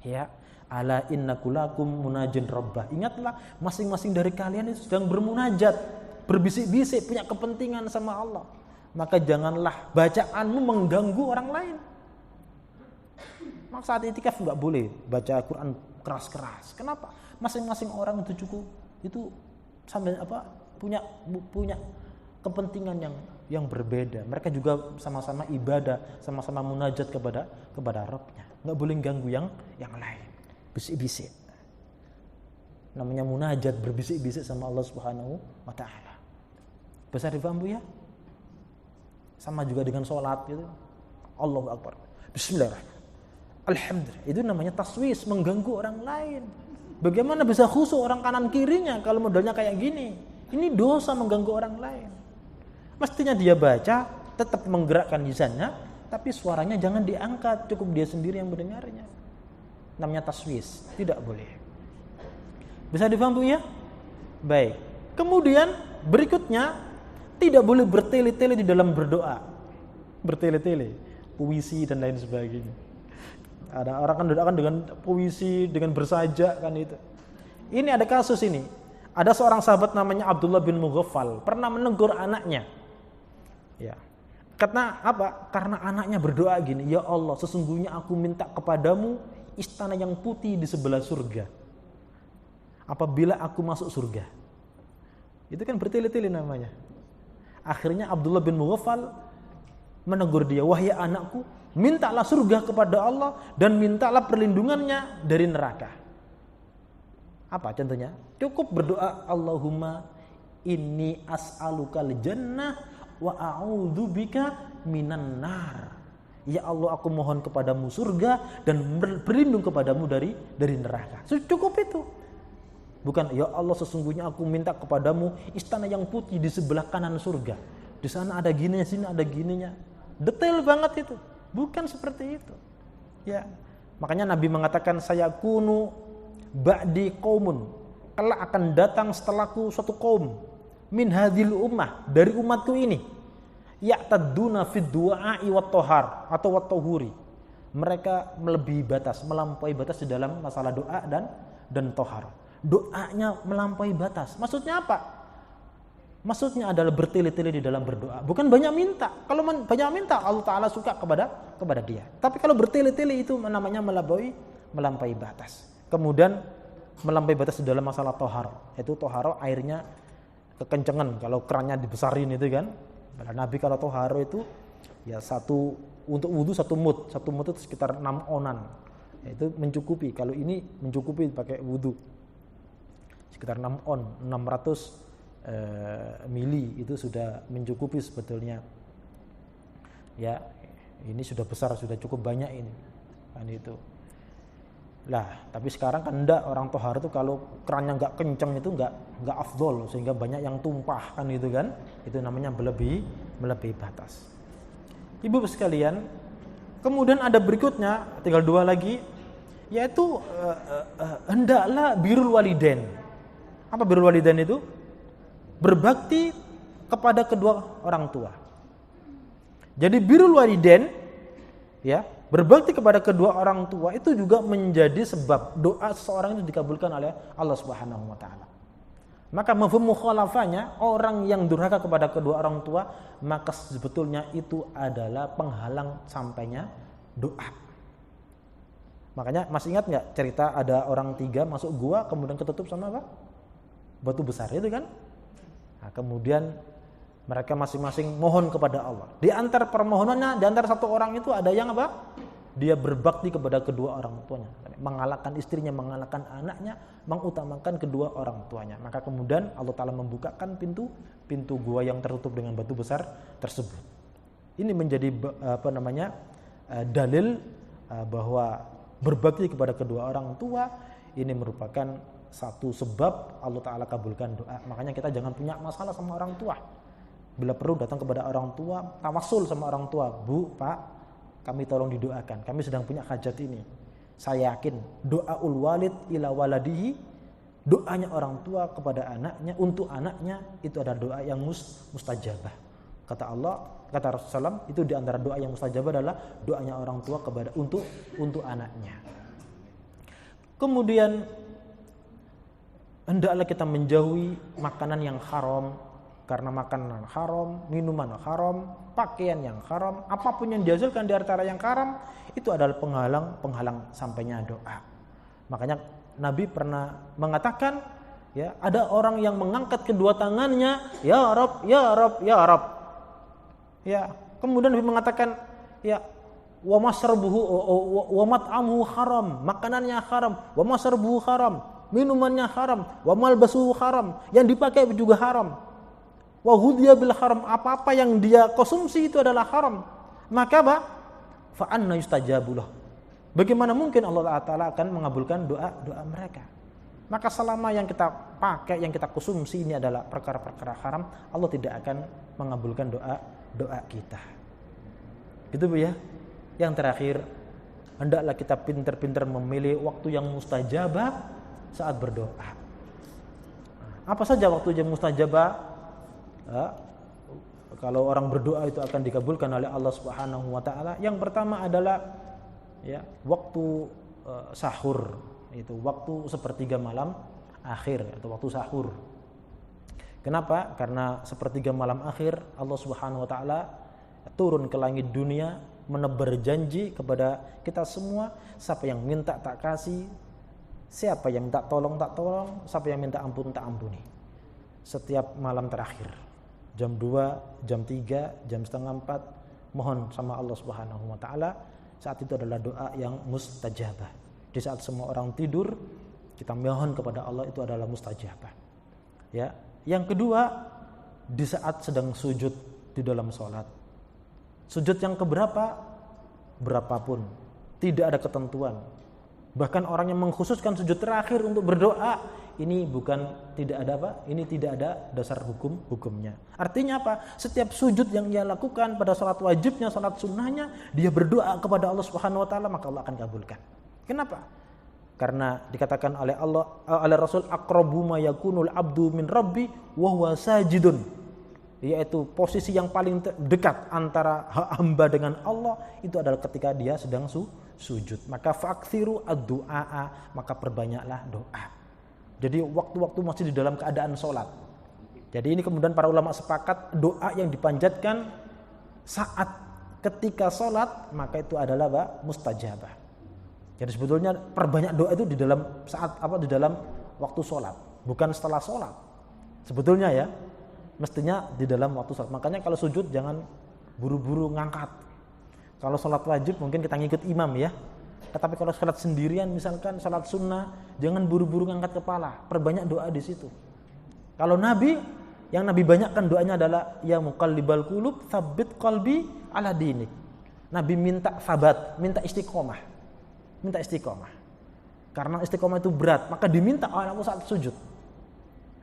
A: Ya, ala innakulakum munajin rabbah. Ingatlah, masing-masing dari kalian itu sedang bermunajat, berbisik-bisik, punya kepentingan sama Allah. Maka janganlah bacaanmu mengganggu orang lain. Maka saat itikaf enggak boleh baca Quran keras-keras. Kenapa? Masing-masing orang itu sambil punya kepentingan yang berbeda. Mereka juga sama-sama ibadah, sama-sama munajat kepada Rabbnya. Enggak boleh ganggu yang lain. Bisik-bisik. Namanya munajat, berbisik-bisik sama Allah Subhanahu wa taala. Besar dipaham Bu ya? Sama juga dengan sholat gitu. Allahu Akbar. Bismillahirrahmanirrahim. Alhamdulillah. Itu namanya taswis, mengganggu orang lain. Bagaimana bisa khusyuk orang kanan kirinya kalau modelnya kayak gini? Ini dosa mengganggu orang lain. Mestinya dia baca, tetap menggerakkan lisannya, tapi suaranya jangan diangkat, cukup dia sendiri yang mendengarnya. Namanya taswis, tidak boleh. Bisa dipaham Bu ya? Baik. Kemudian berikutnya, tidak boleh bertele-tele di dalam berdoa. Bertele-tele, puisi dan lain sebagainya. Ada orang kan doa kan dengan puisi, dengan bersajak kan itu. Ini ada kasus ini. Ada seorang sahabat namanya Abdullah bin Mughaffal pernah menegur anaknya. Ya. Karena apa? Karena anaknya berdoa gini, "Ya Allah, sesungguhnya aku minta kepadamu istana yang putih di sebelah surga. Apabila aku masuk surga." Itu kan bertele-tele namanya. Akhirnya Abdullah bin Mughaffal menegur dia, "Wahai anakku, mintalah surga kepada Allah dan mintalah perlindungannya dari neraka." Apa contohnya? Cukup berdoa, "Allahumma inni as'alukal jannah wa a'udzubika minan nar." Ya Allah, aku mohon kepadamu surga dan berlindung kepadamu dari neraka. Cukup itu. Bukan, "Ya Allah, sesungguhnya aku minta kepadamu istana yang putih di sebelah kanan surga. Di sana ada gininya, sini ada gininya." Detail banget itu. Bukan seperti itu. Ya. Makanya Nabi mengatakan, "Saya kunu ba'di qaumun." Kelak akan datang setelahku suatu kaum min hadhil ummah, dari umatku ini. Ya'tadduna fid du'a'i wat tahar atau wat tahuri. Mereka melebihi batas, melampaui batas di dalam masalah doa dan tahar. Doanya melampaui batas. Maksudnya apa? Maksudnya adalah bertele-tele di dalam berdoa. Bukan banyak minta. Kalau banyak minta, Allah Ta'ala suka kepada dia. Tapi kalau bertele-tele itu namanya melampaui batas. Kemudian melampaui batas di dalam masalah tohar. Itu toharo airnya kekencengan. Kalau kerannya dibesarin itu kan. Nabi kalau toharo itu ya untuk wudhu 1 mud. 1 mud itu sekitar 6 onan. Itu mencukupi. Kalau ini mencukupi pakai wudhu. Sekitar 6 on, 600 mili itu sudah mencukupi sebetulnya. Ya, ini sudah besar, sudah cukup banyak ini. Kan itu. Lah, tapi sekarang kan enggak, orang tohar itu kalau kerannya enggak kencang itu enggak afdol, sehingga banyak yang tumpah kan itu kan. Itu namanya melebihi batas. Ibu sekalian, kemudian ada berikutnya, tinggal 2 lagi, yaitu hendaklah birrul walidain. Apa birrul walidain itu? Berbakti kepada kedua orang tua. Jadi birrul walidain, ya, berbakti kepada kedua orang tua itu juga menjadi sebab doa seseorang itu dikabulkan oleh Allah Subhanahu wa taala. Maka mafhum mukhalafahnya, orang yang durhaka kepada kedua orang tua, maka sebetulnya itu adalah penghalang sampainya doa. Makanya masih ingat enggak cerita ada orang 3 masuk gua kemudian ketutup sama apa? Batu besar itu kan? Nah, kemudian mereka masing-masing mohon kepada Allah. Di antara permohonannya, di antara satu orang itu ada yang apa? Dia berbakti kepada kedua orang tuanya, mengalahkan istrinya, mengalahkan anaknya, mengutamakan kedua orang tuanya. Maka kemudian Allah Ta'ala membukakan pintu gua yang tertutup dengan batu besar tersebut. Ini menjadi dalil bahwa berbakti kepada kedua orang tua ini merupakan satu sebab Allah Ta'ala kabulkan doa. Makanya kita jangan punya masalah sama orang tua. Bila perlu datang kepada orang tua, tawassul sama orang tua. Bu, Pak, kami tolong didoakan. Kami sedang punya hajat ini. Saya yakin doaul walid ila waladihi, doanya orang tua kepada anaknya, untuk anaknya, itu adalah doa yang mustajabah. Kata Allah, kata Rasulullah SAW, itu di antara doa yang mustajabah adalah doanya orang tua kepada untuk anaknya. Kemudian hendaklah kita menjauhi makanan yang haram, karena makanan haram, minuman haram, pakaian yang haram, apapun yang dihasilkan di antara yang haram itu adalah penghalang sampainya doa. Makanya Nabi pernah mengatakan, ya, ada orang yang mengangkat kedua tangannya, ya Rabb, ya Rabb, ya Rabb. Ya, kemudian Nabi mengatakan, ya, wa masrabuhu wa mat'amuhu haram, makanannya haram, wa masrabuhu haram, minumannya haram, wa malbasuhu haram, yang dipakai juga haram. Wa hudiya bil haram, apa-apa yang dia konsumsi itu adalah haram. Maka fa anna yustajabu lah. Bagaimana mungkin Allah Ta'ala akan mengabulkan doa mereka? Maka selama yang kita pakai, yang kita konsumsi ini adalah perkara-perkara haram, Allah tidak akan mengabulkan doa kita. Gitu Bu ya. Yang terakhir, hendaklah kita pintar-pintar memilih waktu yang mustajabah saat berdoa. Apa saja waktu yang mustajabah? Kalau orang berdoa itu akan dikabulkan oleh Allah Subhanahu wa taala. Yang pertama adalah, ya, waktu sahur, itu waktu sepertiga malam akhir atau waktu sahur. Kenapa? Karena sepertiga malam akhir Allah Subhanahu wa taala turun ke langit dunia menebar janji kepada kita semua, siapa yang minta tak kasih, siapa yang minta tolong tak tolong, siapa yang minta ampun tak ampuni. Setiap malam terakhir, jam 2, jam 3, jam setengah 4, mohon sama Allah Subhanahu wa taala. Saat itu adalah doa yang mustajabah. Di saat semua orang tidur, kita mohon kepada Allah, itu adalah mustajabah. Ya. Yang kedua, di saat sedang sujud di dalam sholat. Sujud yang keberapa? Berapapun, tidak ada ketentuan. Bahkan orang yang mengkhususkan sujud terakhir untuk berdoa, ini bukan tidak ada apa? Ini tidak ada dasar hukumnya. Artinya apa? Setiap sujud yang ia lakukan pada salat wajibnya, salat sunnahnya, dia berdoa kepada Allah Subhanahu wa taala, maka Allah akan kabulkan. Kenapa? Karena dikatakan oleh Allah, oleh Rasul, aqrabu ma yakunul abdu min rabbi wa huwa sajidun, yaitu posisi yang paling dekat antara hamba dengan Allah itu adalah ketika dia sedang sujud. Maka fa'kthiru ad-du'a, maka perbanyaklah doa. Jadi waktu-waktu masih di dalam keadaan sholat. Jadi ini kemudian para ulama sepakat, doa yang dipanjatkan saat ketika sholat, maka itu adalah mustajabah. Jadi sebetulnya perbanyak doa itu di dalam saat di dalam waktu sholat, bukan setelah sholat. Sebetulnya ya, mestinya di dalam waktu sholat. Makanya kalau sujud jangan buru-buru ngangkat. Kalau sholat wajib mungkin kita ngikut imam ya. Tetapi kalau sholat sendirian, misalkan sholat sunnah, jangan buru-buru ngangkat kepala. Perbanyak doa di situ. Kalau Nabi, yang Nabi banyakkan doanya adalah ya muqallibal qulub, tsabbit qalbi ala dinik. Nabi minta sabat, minta istiqomah. Minta istiqomah. Karena istiqomah itu berat, maka diminta oleh Allah saat sujud.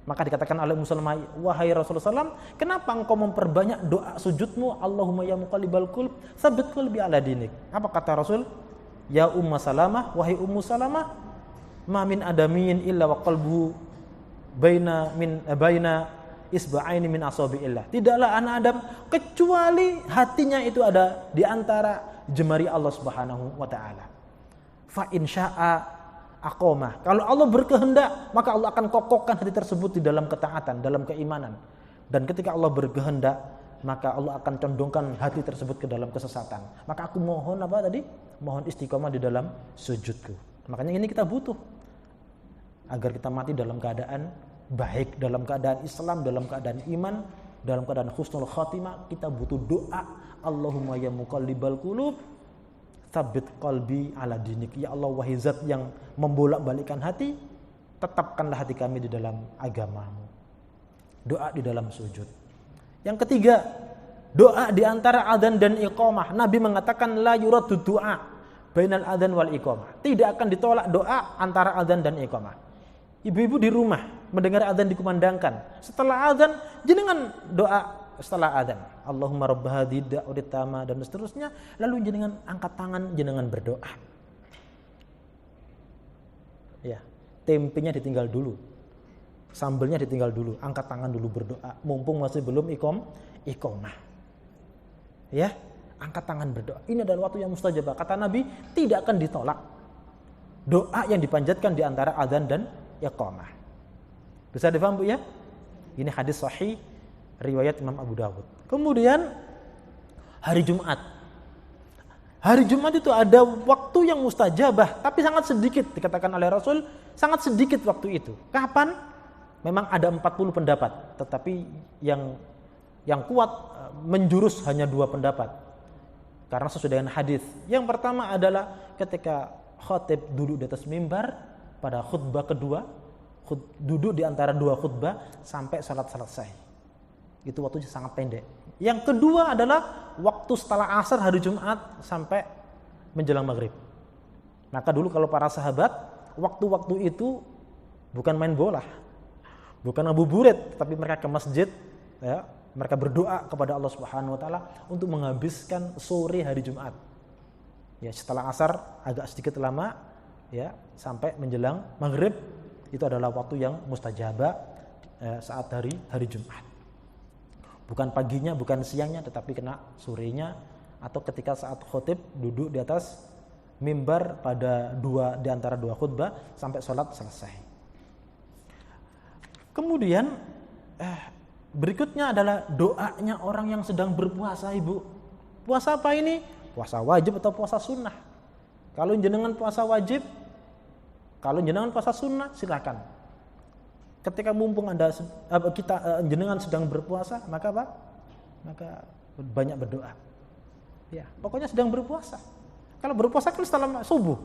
A: Maka dikatakan oleh Muhammad, wahai Rasulullah SAW, kenapa engkau memperbanyak doa sujudmu? Allahumma ya muqallibal qulub, tsabbit qalbi ala dinik. Apa kata Rasul? Ya Ummu Salamah, wahai Ummu Salamah, ma min adamiyin illa wa qalbuhu baina isba'aini min asabi'illah. Tidaklah anak Adam kecuali hatinya itu ada di antara jemari Allah Subhanahu wa taala. Fa in syaa aqamah. Kalau Allah berkehendak, maka Allah akan kokohkan hati tersebut di dalam ketaatan, dalam keimanan. Dan ketika Allah berkehendak, maka Allah akan condongkan hati tersebut ke dalam kesesatan. Maka aku mohon apa tadi? Mohon istiqomah di dalam sujudku. Makanya ini kita butuh agar kita mati dalam keadaan baik, dalam keadaan Islam, dalam keadaan iman, dalam keadaan husnul khatimah. Kita butuh doa, Allahumma ya muqallibal qulub, tsabbit qalbi ala dinik. Ya Allah, wahai zat yang membolak-balikkan hati, tetapkanlah hati kami di dalam agamamu. Doa di dalam sujud. Yang ketiga, doa di antara adzan dan iqamah. Nabi mengatakan la yuraddu du'a bainal adzan wal iqamah. Tidak akan ditolak doa antara adzan dan iqamah. Ibu-ibu di rumah mendengar adzan dikumandangkan. Setelah adzan jenengan doa setelah adzan. Allahumma rabb hadhihi da'watit tamah dan seterusnya. Lalu jenengan angkat tangan, jenengan berdoa. Ya, tempenya ditinggal dulu. Sambelnya ditinggal dulu, angkat tangan dulu berdoa. Mumpung masih belum iqamah. Ya, angkat tangan berdoa. Ini adalah waktu yang mustajabah. Kata Nabi, tidak akan ditolak doa yang dipanjatkan di antara adzan dan iqamah. Bisa difaham Bu ya? Ini hadis sahih riwayat Imam Abu Dawud. Kemudian hari Jumat. Hari Jumat itu ada waktu yang mustajabah, tapi sangat sedikit dikatakan oleh Rasul, sangat sedikit waktu itu. Kapan? Memang ada 40 pendapat, tetapi yang kuat menjurus hanya 2 pendapat. Karena sesuai dengan hadis. Yang pertama adalah ketika khatib duduk di atas mimbar pada khutbah kedua, duduk di antara 2 khutbah sampai salat selesai. Itu waktunya sangat pendek. Yang kedua adalah waktu setelah asar hari Jumat sampai menjelang maghrib. Maka dulu kalau para sahabat, waktu-waktu itu bukan main bola, bukan ngabuburit, tapi mereka ke masjid, ya, mereka berdoa kepada Allah Subhanahu Wa Taala untuk menghabiskan sore hari Jumat. Ya, setelah asar agak sedikit lama, ya, sampai menjelang maghrib. Itu adalah waktu yang mustajabah saat hari Jumat. Bukan paginya, bukan siangnya, tetapi kena sorenya atau ketika saat khutib duduk di atas mimbar pada di antara 2 khutbah sampai sholat selesai. Kemudian berikutnya adalah doanya orang yang sedang berpuasa, Ibu. Puasa apa ini? Puasa wajib atau puasa sunnah? Kalau jenengan puasa wajib, kalau jenengan puasa sunnah, silakan. Ketika mumpung jenengan sedang berpuasa, maka apa? Maka banyak berdoa. Ya, pokoknya sedang berpuasa. Kalau berpuasa kan setelah subuh.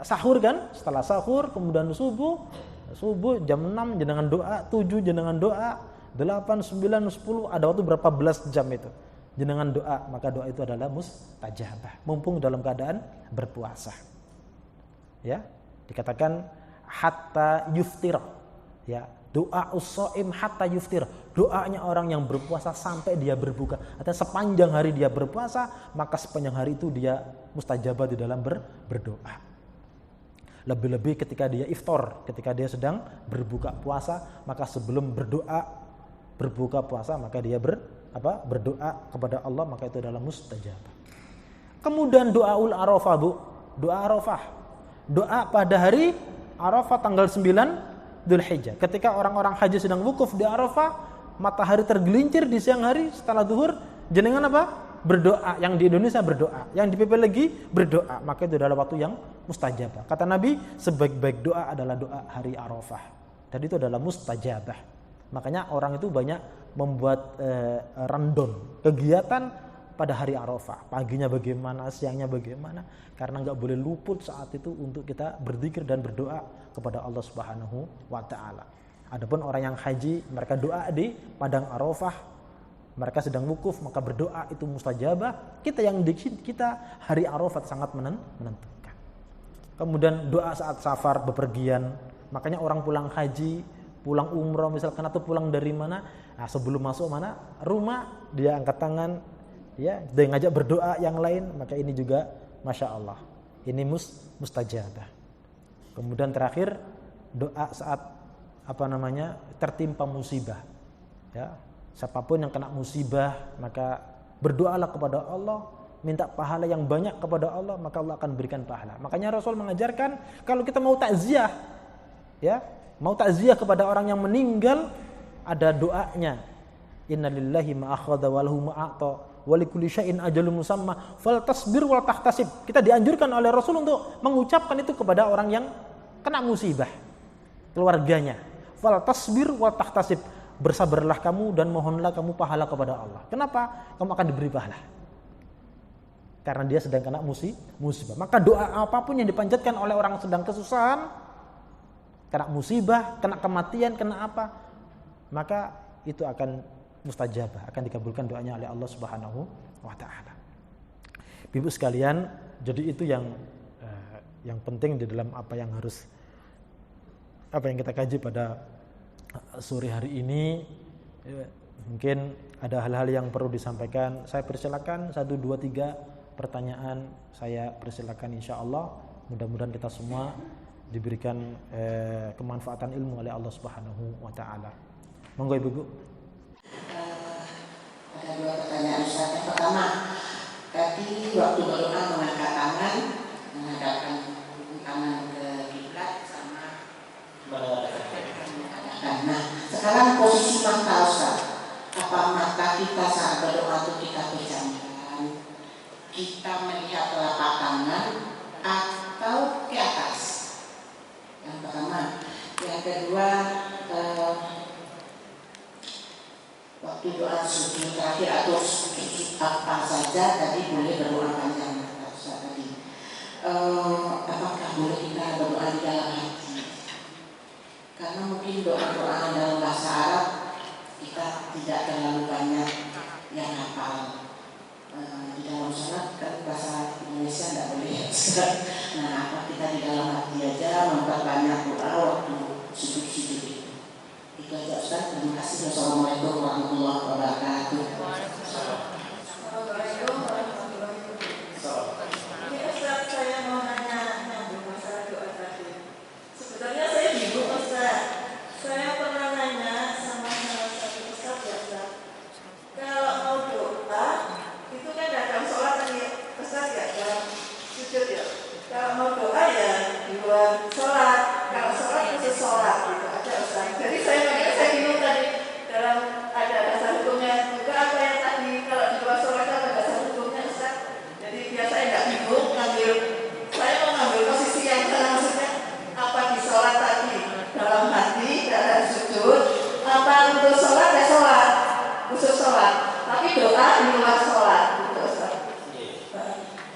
A: Sahur kan? Setelah sahur, kemudian subuh jam 6 jenengan doa, 7 jenengan doa, 8, 9, 10, ada waktu berapa belas jam itu. Jenengan doa, maka doa itu adalah mustajabah. Mumpung dalam keadaan berpuasa. Ya, dikatakan hatta yuftir. Ya, doa us-shaim hatta yuftir. Doanya orang yang berpuasa sampai dia berbuka. Artinya sepanjang hari dia berpuasa, maka sepanjang hari itu dia mustajabah di dalam berdoa. Lebih-lebih ketika dia iftar, ketika dia sedang berbuka puasa, maka sebelum berbuka puasa, maka dia berdoa kepada Allah, maka itu adalah mustajabah. Kemudian doaul Arafah, Bu. Doa Arafah. Doa pada hari Arafah tanggal 9 Dzulhijjah. Ketika orang-orang haji sedang wukuf di Arafah, matahari tergelincir di siang hari setelah zuhur, jenengan apa? Berdoa. Yang di Indonesia berdoa, yang di PP lagi berdoa. Maka itu adalah waktu yang mustajabah. Kata Nabi, sebaik-baik doa adalah doa hari Arafah. Dan itu adalah mustajabah. Makanya orang itu banyak membuat rundown kegiatan pada hari Arafah. Paginya bagaimana, siangnya bagaimana, karena nggak boleh luput saat itu untuk kita berzikir dan berdoa kepada Allah Subhanahu wa Ta'ala. Adapun orang yang haji, mereka doa di padang Arafah, mereka sedang wukuf, maka berdoa itu mustajabah. Kita hari Arafah sangat menentukan. Kemudian doa saat safar bepergian, makanya orang pulang haji, pulang umroh misalkan, atau pulang dari mana, sebelum masuk rumah, dia angkat tangan, ya, dia ngajak berdoa yang lain, maka ini juga Masya Allah, ini mustajabah. Kemudian terakhir, doa saat tertimpa musibah, ya, siapapun yang kena musibah, maka berdoalah kepada Allah, minta pahala yang banyak kepada Allah, maka Allah akan berikan pahala. Makanya Rasul mengajarkan kalau kita mau takziah, ya, mau takziah kepada orang yang meninggal, ada doanya. Innalillahi ma akhadha wa lahu ma a'ta wa likulli syai'in ajalun musamma faltasbir wal tahtasib. Kita dianjurkan oleh Rasul untuk mengucapkan itu kepada orang yang kena musibah, keluarganya. Faltasbir wal tahtasib. Bersabarlah kamu dan mohonlah kamu pahala kepada Allah. Kenapa? Kamu akan diberi pahala. Karena dia sedang kena musibah. Maka doa apapun yang dipanjatkan oleh orang sedang kesusahan, kena musibah, kena kematian, kena apa, maka itu akan mustajabah, akan dikabulkan doanya oleh Allah Subhanahu wa Ta'ala. Ibu sekalian, jadi itu yang Yang penting di dalam apa yang kita kaji pada sore hari ini, mungkin ada hal-hal yang perlu disampaikan. Saya persilakan 1, 2, 3 pertanyaan, saya persilakan insyaallah. Mudah-mudahan kita semua diberikan kemanfaatan ilmu oleh Allah Subhanahu wa taala. Monggo Ibu.
B: Ada 2 pertanyaan Ustaz. Yang pertama, tadi waktu berdoa mengangkat tangan, menghadapkan tangan ke kiblat sama nah, sekarang posisi mata Ustaz. Apa mata kita saat berdoa itu kita pejamkan, kita melihat telapak tangan atau ke atas? Yang pertama. Yang kedua, waktu doa sujud terakhir atau sujud apa saja tadi boleh berdoa panjang Ustaz tadi. Apakah boleh kita berdoa di dalam hati? Karena mungkin doa-doa dalam bahasa Arab kita tidak terlalu banyak yang hafal. Di dalam sholat kan bahasa Indonesia tidak boleh. Nah, apa kita di dalam hati aja memperbanyak doa waktu sujud-sujud itu. Itu aja Ustaz. Terima kasih. Wassalamualaikum warahmatullahi wabarakatuh.
C: Assalamualaikum warahmatullahi wabarakatuh. Ini Ustaz, saya mau nanya masalah doa tadi. Sebenarnya saya bingung Ustaz. Saya pernah nanya sama salah satu Ustaz ya Ustaz. Kalau mau doa itu kan dalam sholat tadi Ustaz ya, dalam sujud ya. Kalau mau doa ya di luar sholat. Kalau sholat khusus sholat gitu aja Ustaz. Jadi saya bingung tadi dalam ada dasar hukumnya juga apa yang tadi kalau di luar sholat ada dasar hukumnya Ustaz. Jadi biar saya tidak bingung saya mau ngambil posisi yang mana, maksudnya apa di sholat tadi dalam hati dalam sujud, apa untuk sholat ya sholat khusus sholat, tapi doa di luar sholat gitu Ustaz.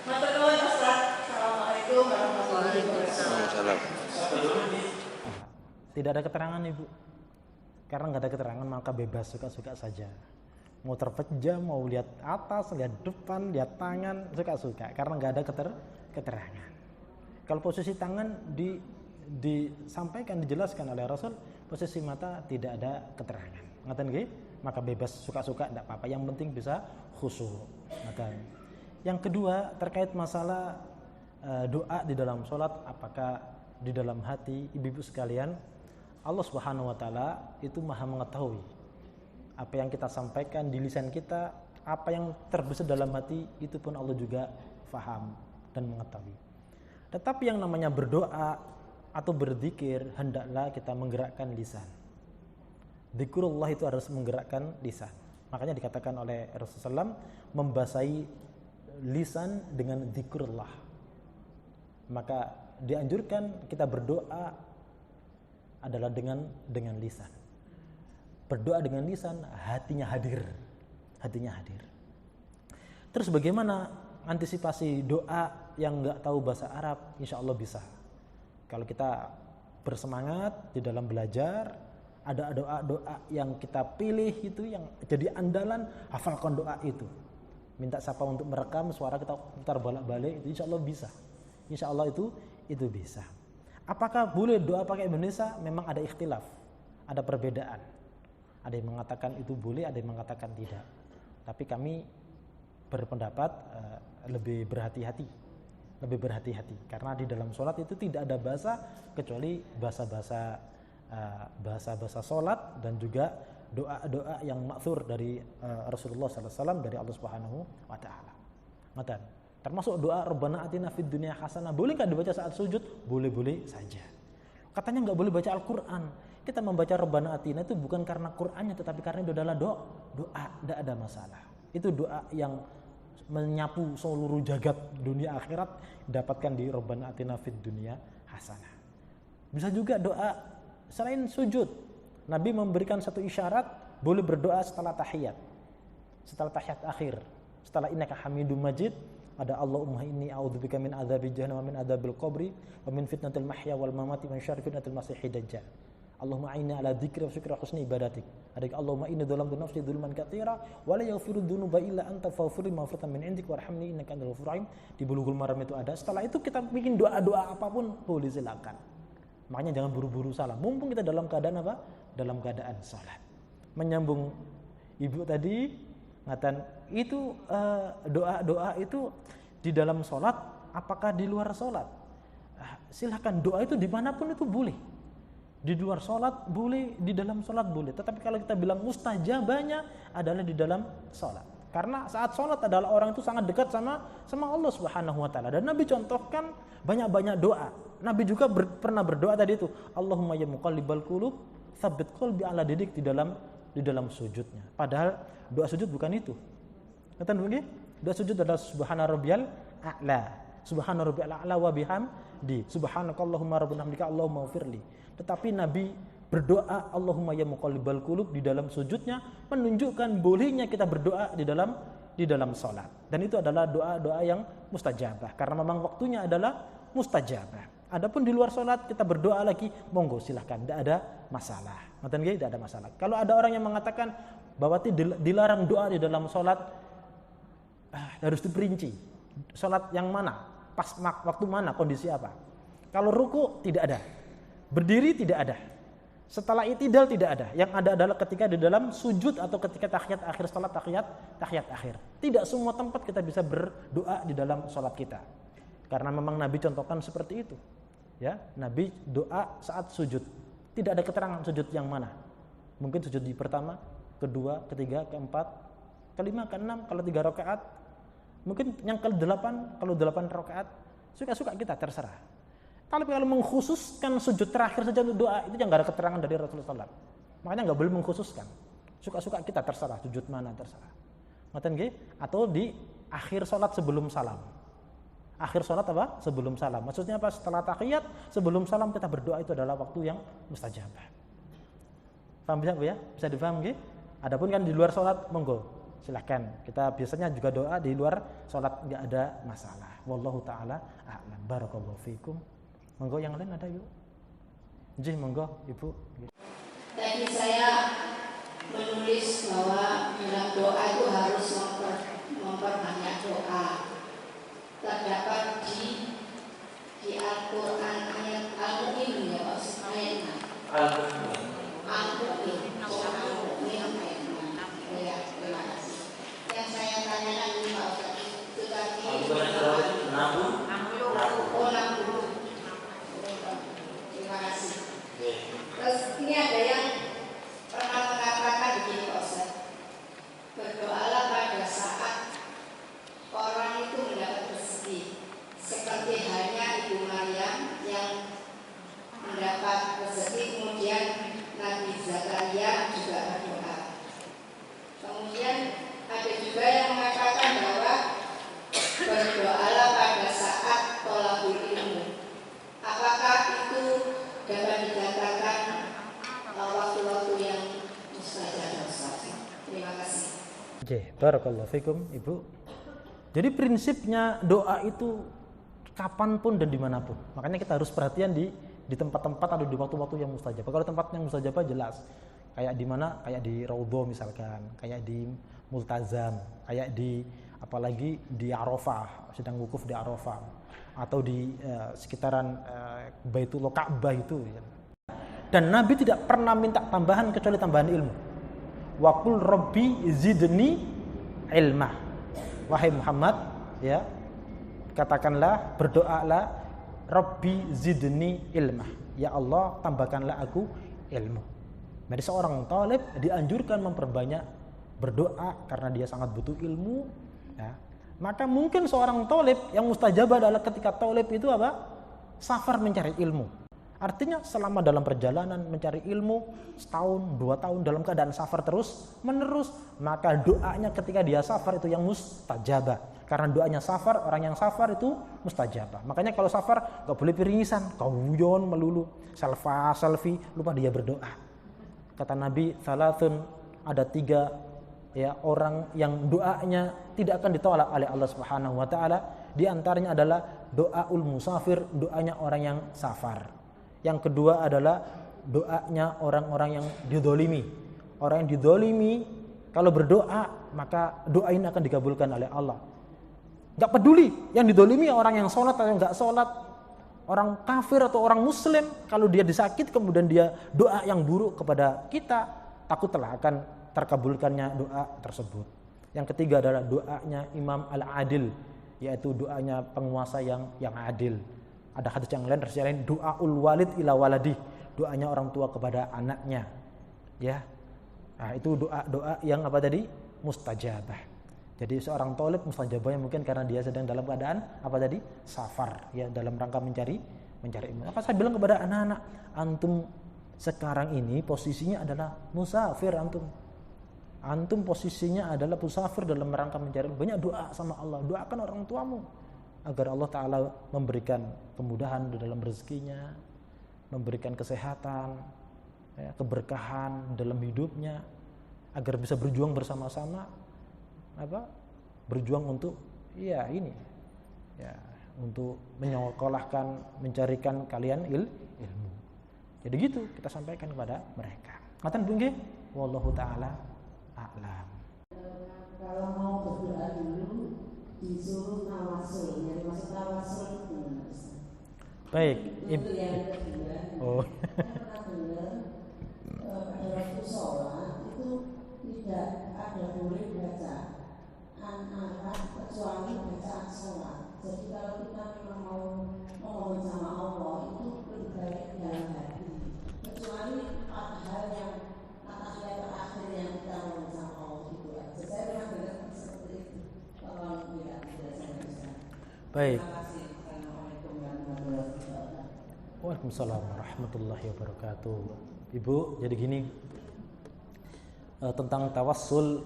C: Matur nuwun Ustaz. Assalamualaikum warahmatullahi wabarakatuh.
A: Tidak ada keterangan Ibu. Karena nggak ada keterangan maka bebas suka-suka saja. Mau terpejam, mau lihat atas, lihat depan, lihat tangan, suka-suka. Karena nggak ada keterangan. Kalau posisi tangan disampaikan, dijelaskan oleh Rasul, posisi mata tidak ada keterangan. Ngaten nggih? Maka bebas suka-suka, tidak apa-apa. Yang penting bisa khusyuk. Yang kedua terkait masalah doa di dalam sholat, apakah di dalam hati, ibu-ibu sekalian, Allah Subhanahu wa taala itu Maha mengetahui apa yang kita sampaikan di lisan kita, apa yang terbesit dalam hati itu pun Allah juga faham dan mengetahui. Tetapi yang namanya berdoa atau berzikir hendaklah kita menggerakkan lisan. Zikrullah itu harus menggerakkan lisan. Makanya dikatakan oleh Rasulullah SAW membasahi lisan dengan zikrullah. Maka dianjurkan kita berdoa adalah dengan lisan. Berdoa dengan lisan, hatinya hadir. Terus bagaimana antisipasi doa yang nggak tahu bahasa Arab? Insya Allah bisa. Kalau kita bersemangat di dalam belajar, ada doa-doa yang kita pilih itu yang jadi andalan, hafalkan doa itu. Minta siapa untuk merekam suara kita putar balik-balik, itu insya Allah bisa. Insya Allah itu bisa. Apakah boleh doa pakai Indonesia? Memang ada ikhtilaf, ada perbedaan. Ada yang mengatakan itu boleh, ada yang mengatakan tidak. Tapi kami berpendapat lebih berhati-hati karena di dalam sholat itu tidak ada bahasa kecuali bahasa sholat dan juga doa-doa yang ma'thur dari Rasulullah SAW dari Allah Subhanahu wa taala. Termasuk doa Rabbana atina fid dunya hasanah. Boleh nggak dibaca saat sujud? Boleh saja. Katanya nggak boleh baca Al-Quran. Kita membaca Rabbana atina itu bukan karena Qurannya, tetapi karena itu adalah doa. Tidak ada masalah. Itu doa yang menyapu seluruh jagat dunia akhirat dapatkan di Rabbana atina fid dunya hasanah. Bisa juga doa selain sujud. Nabi memberikan satu isyarat boleh berdoa setelah tahiyat akhir. Setelah innaka hamidum majid, ada Allahumma inni a'udzubika min adzabil jahannam wa min adzabil qabri wa min fitnatil mahya wal mamati wa min syarri fitnatil masiihid dajjal. Allahumma a'inni ala dzikri wa syukri wa husni ibadatik. Ada Allahumma inni dzalamtu nafsi dzulman katsira wa la yaghfiru dzunuba illa anta faghfirli maghfiratan min 'indik warhamni innaka antal ghafurur rahim. Di Bulughul Maram itu ada. Setelah itu kita bikin doa-doa apapun boleh, silakan. Makanya jangan buru-buru salam. Mumpung kita dalam keadaan apa? Dalam keadaan salat. Menyambung ibu tadi ngatan itu doa-doa itu di dalam salat apakah di luar salat? Silakan, doa itu dimanapun itu boleh. Di luar sholat boleh, di dalam sholat boleh. Tetapi kalau kita bilang mustajabahnya adalah di dalam sholat. Karena saat sholat adalah orang itu sangat dekat sama Allah Subhanahu wa taala. Dan Nabi contohkan banyak-banyak doa. Nabi juga pernah berdoa tadi itu, Allahumma ya muqallibal qulub, tsabbit qalbi ala dinik di dalam sujudnya. Padahal doa sujud bukan itu. Ngerti nggih? Doa sujud adalah subhana rabbiyal a'la. Subhana rabbiyal a'la wa bihamdi. Subhanakallahumma rabbana hamdika Allahumma ighfirli. Tetapi Nabi berdoa Allahumma ya muqallibal qulub di dalam sujudnya menunjukkan bolehnya kita berdoa di dalam salat. Dan itu adalah doa-doa yang mustajabah karena memang waktunya adalah mustajabah. Adapun di luar salat kita berdoa lagi, monggo silahkan, tidak ada masalah. Ngoten nggih, tidak ada masalah. Kalau ada orang yang mengatakan bahwa dilarang doa di dalam salat, harus diperinci. Salat yang mana? Pas waktu mana? Kondisi apa? Kalau ruku tidak ada. Berdiri tidak ada. Setelah i'tidal tidak ada. Yang ada adalah ketika di dalam sujud atau ketika tahiyat akhir salat, tahiyat akhir. Tidak semua tempat kita bisa berdoa di dalam salat kita. Karena memang Nabi contohkan seperti itu. Ya, Nabi doa saat sujud. Tidak ada keterangan sujud yang mana. Mungkin sujud di pertama, kedua, ketiga, keempat, kelima, keenam, kalau 3 rakaat. Mungkin yang ke-8, kalau 8 rakaat. Suka-suka kita, terserah. Tapi kalau mengkhususkan sujud terakhir saja untuk doa, itu yang nggak ada keterangan dari Rasulullah SAW. Makanya nggak boleh mengkhususkan. Suka-suka kita, terserah sujud mana terserah. Ngoten nggih? Atau di akhir salat sebelum salam. Akhir salat apa? Sebelum salam. Maksudnya apa? Setelah tahiyat, sebelum salam kita berdoa, itu adalah waktu yang mustajabah. Paham bisa Bu ya? Bisa dipaham nggih? Adapun kan di luar salat, monggo. Silahkan. Kita biasanya juga doa di luar salat, nggak ada masalah. Wallahu taala a'lam. Barakallahu fiikum. Monggo yang lain ada yuk. Jih monggo Ibu.
B: Tadi saya menulis bahwa dalam doa itu harus memperbanyak doa. Terdapat di Al-Quran ayat Al-Mu'min ya Pak, ayat Al-Mu'min ayat 6. Ya, terima kasih. Yang saya tanyakan ini Pak Ustaz, itu tadi terima kasih. Terus ini ada yang pernah mengatakan begini Pak Ustaz, berdoalah pada saat orang itu mendapat rezeki, seperti halnya Ibu Maryam yang mendapat rezeki, kemudian Nabi Zakaria juga berdoa. Kemudian ada juga yang mengatakan bahwa berdoalah pada saat thalabul ilmu. Apakah itu dapat dikatakan waktu-waktu yang mustajab? Terima kasih.
A: Oke, barakallahu fikum Ibu. Jadi prinsipnya doa itu kapanpun dan dimanapun. Makanya kita harus perhatian di tempat-tempat atau di waktu-waktu yang mustajab. Kalau tempat yang mustajab jelas. Kayak di mana? Kayak di Raudhah misalkan, kayak di Multazam, kayak di apalagi di Arafah, sedang wukuf di Arafah, atau di sekitaran Baitullah Ka'bah itu. Dan Nabi tidak pernah minta tambahan kecuali tambahan ilmu. Wa qul rabbi zidni ilma. Wahai Muhammad, ya, katakanlah, berdoalah, Rabbi zidni ilma. Ya Allah, tambahkanlah aku ilmu. Jadi seorang talib dianjurkan memperbanyak berdoa karena dia sangat butuh ilmu. Ya. Maka mungkin seorang talib yang mustajabah adalah ketika talib itu apa? Safar mencari ilmu. Artinya selama dalam perjalanan mencari ilmu setahun, 2 tahun dalam keadaan safar terus menerus, maka doanya ketika dia safar itu yang mustajabah. Karena doanya safar, orang yang safar itu mustajabah. Makanya kalau safar gak boleh piringisan, kauyon melulu, selfie, lupa dia berdoa. Kata Nabi, salatun, ada 3 ya orang yang doanya tidak akan ditolak oleh Allah Subhanahu wa taala. Di antaranya adalah doaul musafir, doanya orang yang safar. Yang kedua adalah doanya orang-orang yang didolimi. Orang yang didolimi kalau berdoa maka doa ini akan dikabulkan oleh Allah. Gak peduli yang didolimi orang yang sholat atau yang gak sholat, orang kafir atau orang muslim, kalau dia disakit kemudian dia doa yang buruk kepada kita, takutlah akan terkabulkannya doa tersebut. Yang ketiga adalah doanya Imam Al-Adil, yaitu doanya penguasa yang adil. Ada hadis yang lain tersilain doaul walid ila waladi, doanya orang tua kepada anaknya. Ya. Nah, itu doa yang apa tadi? Mustajabah. Jadi seorang thalib mustajabahnya mungkin karena dia sedang dalam keadaan apa tadi? Safar, ya, dalam rangka mencari ilmu. Apa saya bilang kepada anak-anak, antum sekarang ini posisinya adalah musafir antum. Antum posisinya adalah musafir dalam rangka mencari ilmu. Banyak doa sama Allah, doakan orang tuamu agar Allah Ta'ala memberikan kemudahan di dalam rezekinya, memberikan kesehatan, ya, keberkahan dalam hidupnya, agar bisa berjuang bersama-sama, berjuang untuk untuk menyekolahkan, mencarikan kalian ilmu. Jadi gitu kita sampaikan kepada mereka. Ngaten Bu nggih? Wallahu taala a'lam.
B: Kalau mau berdoa dulu disuruh tawasul. Yang maksud tawasul itu gimana?
A: Baik,
B: Ibu yang kedua.
A: Oh.
B: Saya pernah dengar pada waktu sholat itu tidak ada boleh baca an-araf kecuali bacaan sholat. Jadi kalau kita memang mau memohon sama Allah itu lebih baik dalam hati. Kecuali hal yang atas terakhir yang kita mohon sama Allah itu aja. Saya pernah dengar seperti itu. Kalau tidak saya bisa.
A: Baik.
B: Terima kasih. Assalamualaikum warahmatullahi wabarakatuh.
A: Waalaikumsalam warahmatullahi wabarakatuh. Ibu, jadi gini, tentang tawassul,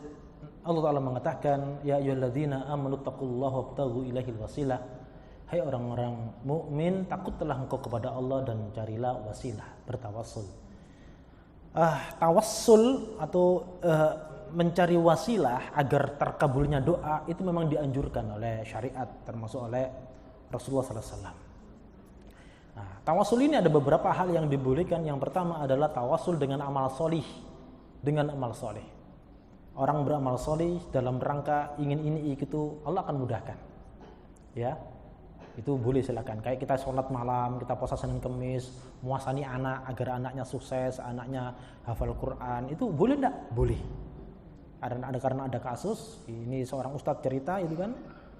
A: Allah Ta'ala mengatakan, ya ayyuhalladzina amanu taqullaha wabtaghu ilaihil wasilah. Hai orang-orang mukmin, takutlah engkau kepada Allah dan carilah wasilah, bertawassul. Tawassul atau mencari wasilah agar terkabulnya doa itu memang dianjurkan oleh syariat, termasuk oleh Rasulullah SAW. Nah, tawassul ini ada beberapa hal yang dibolehkan. Yang pertama adalah tawassul dengan amal solih. Dengan amal solih, orang beramal solih dalam rangka ingin ini itu, Allah akan mudahkan. Ya, itu boleh, silakan. Kayak kita sholat malam, kita puasa Senin Kemis, muasani anak agar anaknya sukses, anaknya hafal Quran, itu boleh enggak? Boleh. Karena ada kasus, ini seorang ustadz cerita itu kan,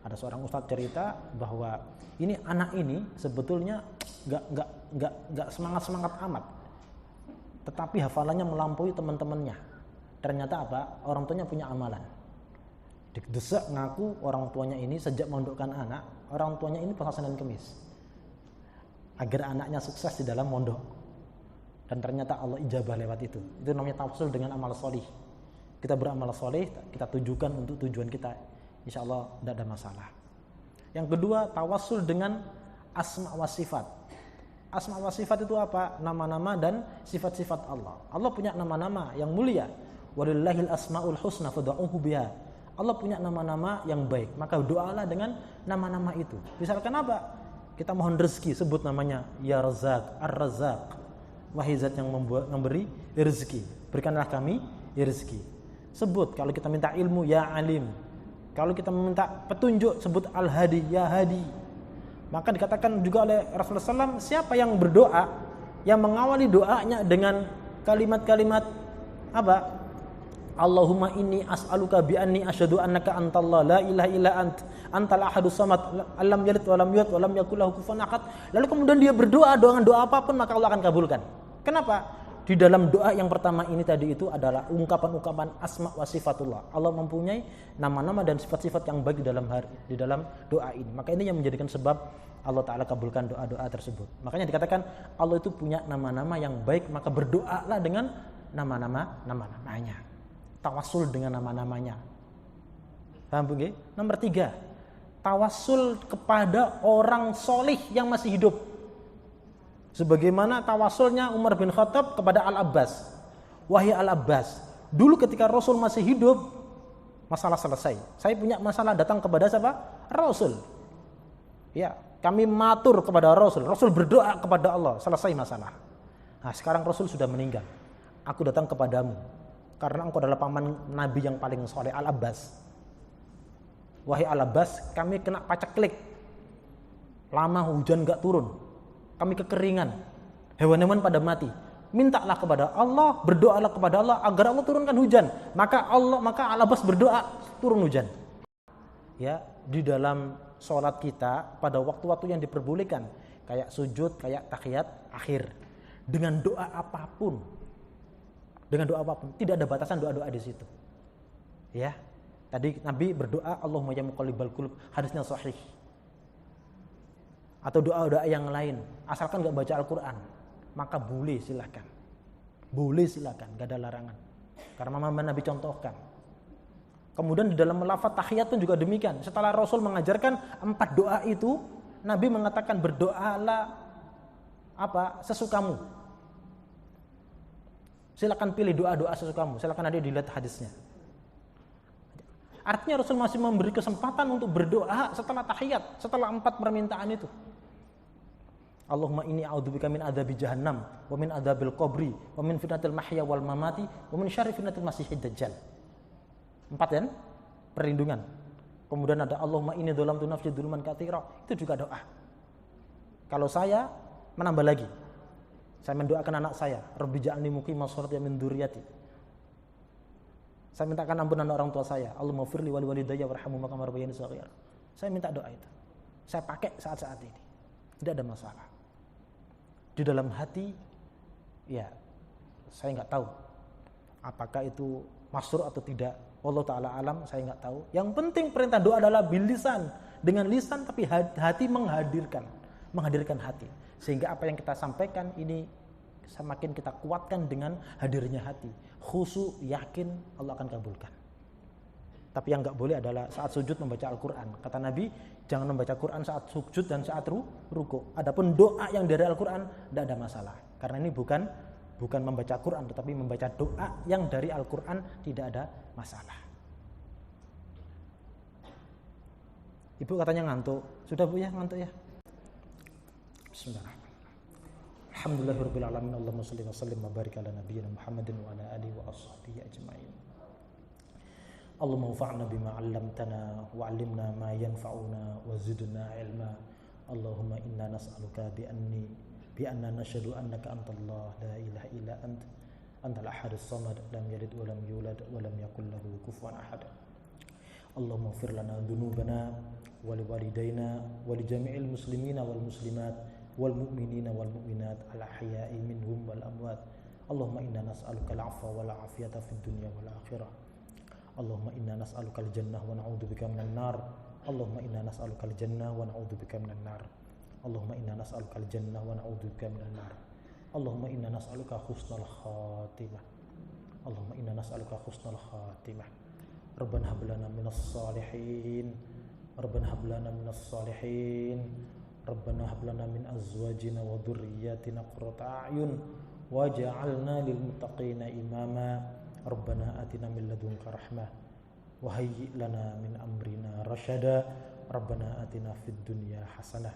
A: ada seorang ustadz cerita bahwa ini anak ini sebetulnya nggak semangat amat, tetapi hafalannya melampaui teman-temannya. Ternyata apa? Orang tuanya punya amalan. Didesak ngaku orang tuanya ini sejak mondokkan anak, orang tuanya ini puasa Senin Kemis agar anaknya sukses di dalam mondok. Dan ternyata Allah ijabah lewat itu. Itu namanya tawassul dengan amal solih. Kita beramal soleh, kita tujukan untuk tujuan kita, insya Allah tidak ada masalah. Yang kedua, tawassul dengan asma wa sifat. Asma wa sifat itu apa? Nama-nama dan sifat-sifat Allah. Allah punya nama-nama yang mulia. Walillahil asmaul husna fad'uhu biha. Allah punya nama-nama yang baik, maka doalah dengan nama-nama itu. Misalkan apa? Kita mohon rezeki, sebut namanya Ya Razzaq, Ar-Razzaq. Wahai Zat yang memberi rezeki, berikanlah kami rezeki. Sebut kalau kita minta ilmu, Ya Alim. Kalau kita meminta petunjuk, sebut Al-Hadi, Ya Hadi. Maka dikatakan juga oleh Rasulullah SAW, siapa yang berdoa, yang mengawali doanya dengan kalimat-kalimat apa? Allahumma inni as'aluka bi anni asyhadu annaka antallah la ilaha illa antal ahadus samad lam yalid wa lam yulad wa lam yakul lahu kufuwan ahad. Lalu kemudian dia berdoa dengan doa apapun maka Allah akan kabulkan. Kenapa? Di dalam doa yang pertama ini tadi itu adalah ungkapan-ungkapan asma wa sifatullah. Allah mempunyai nama-nama dan sifat-sifat yang baik di dalam doa ini. Maka ini yang menjadikan sebab Allah Ta'ala kabulkan doa-doa tersebut. Makanya dikatakan Allah itu punya nama-nama yang baik, maka berdoalah dengan nama-namanya. Tawassul dengan nama-namanya. Paham Bu? Nomor 3, tawassul kepada orang solih yang masih hidup. Sebagaimana tawasulnya Umar bin Khattab kepada Al-Abbas. Wahai Al-Abbas, dulu ketika Rasul masih hidup, masalah selesai. Saya punya masalah, datang kepada siapa? Rasul. Ya, kami matur kepada Rasul. Rasul berdoa kepada Allah, selesai masalah. Nah, sekarang Rasul sudah meninggal. Aku datang kepadamu karena engkau adalah paman Nabi yang paling soleh, Al-Abbas. Wahai Al-Abbas, kami kena paceklik. Lama hujan gak turun. Kami kekeringan. Hewan-hewan pada mati. Mintalah kepada Allah, berdoalah kepada Allah agar Allah turunkan hujan. Maka Al-Abbas berdoa, turun hujan. Ya, di dalam sholat kita pada waktu-waktu yang diperbolehkan, kayak sujud, kayak tahiyat akhir, dengan doa apapun, tidak ada batasan doa-doa di situ. Ya, tadi Nabi berdoa, Allahumma ya muqallibal qulub, hadisnya sahih. Atau doa-doa yang lain, asalkan nggak baca Al-Quran, maka boleh silakan, nggak ada larangan. Karena Nabi contohkan. Kemudian di dalam lafaz tahiyat pun juga demikian. Setelah Rasul mengajarkan 4 doa itu, Nabi mengatakan berdoalah sesukamu. Silakan pilih doa-doa sesukamu. Silakan ada dilihat hadisnya. Artinya Rasul masih memberi kesempatan untuk berdoa setelah tahiyat, setelah 4 permintaan itu. Allahumma inni a'udzubika min adzabi jahannam wa min adzabil qabri wa min fitnatil mahya wal mamati wa min syarri fitnatil masiihid dajjal. 4 kan? Perlindungan. Kemudian ada Allahumma inni dzalamtu nafsi dzulman katsira. Itu juga doa. Kalau saya menambah lagi. Saya mendoakan anak saya, Rabbi ja'alni muqimas sholati min dzurriyyati. Saya mintakan ampunan orang tua saya, Allahumma firli wali walidayya warhamhuma kama rabbayani shaghira. Saya minta doa itu. Saya pakai saat-saat ini. Tidak ada masalah. Di dalam hati, ya saya nggak tahu apakah itu masyru' atau tidak. Allah Ta'ala alam, saya nggak tahu. Yang penting perintah doa adalah bilisan, dengan lisan tapi hati menghadirkan hati. Sehingga apa yang kita sampaikan ini semakin kita kuatkan dengan hadirnya hati. Khusyuk, yakin Allah akan kabulkan. Tapi yang nggak boleh adalah saat sujud membaca Al-Quran. Kata Nabi, jangan membaca Quran saat sujud dan saat ruku. Adapun doa yang dari Al-Quran tidak ada masalah. Karena ini bukan membaca Quran, tetapi membaca doa yang dari Al-Quran tidak ada masalah. Ibu katanya ngantuk. Sudah Bu ya, ngantuk ya? Bismillahirrahmanirrahim. Alhamdulillahirabbil alamin. Allahumma shalli wa sallim wa barik ala nabiyyina Muhammadin wa ala alihi wa ashabihi ajma'in. Allahumma anfa'na bima 'allamtana wa 'allimna ma yanfa'una wa zidna 'ilma. Allahumma inna nas'aluka bi anna nashhadu annaka antallah la ilaha illa antal ahadus samad lam yalid wa lam yulad wa lam yakul lahu kufuwan ahad. Allahumma ighfir lana dhunubana wa liwalidayna wa li jami'il muslimina wal muslimat wal mu'minina wal mu'minat al ahya'i minhum wal amwat. Allahumma inna nas'aluka al-'afwa wal 'afiyata fid dunya wal akhirah. Allahumma inna nas'aluka al-jannah wa na'udzubika minan nar. Allahumma inna nas'aluka al-jannah wa na'udzubika minan nar. Allahumma inna nas'aluka al-jannah wa na'udzubika minan nar. Allahumma inna nas'aluka husnal khatimah. Allahumma inna nas'aluka husnal khatimah. Rabbana hab lana minas salihin. Rabbana hab lana minas salihin. Rabbana hab lana min azwajina wa dhurriyyatina qurrata a'yun waj'alna lil muttaqina imama. Rabbana atina min ladunka rahmah wa hayyi' lana min amrina rasyada. Rabbana atina fid dunya hasanah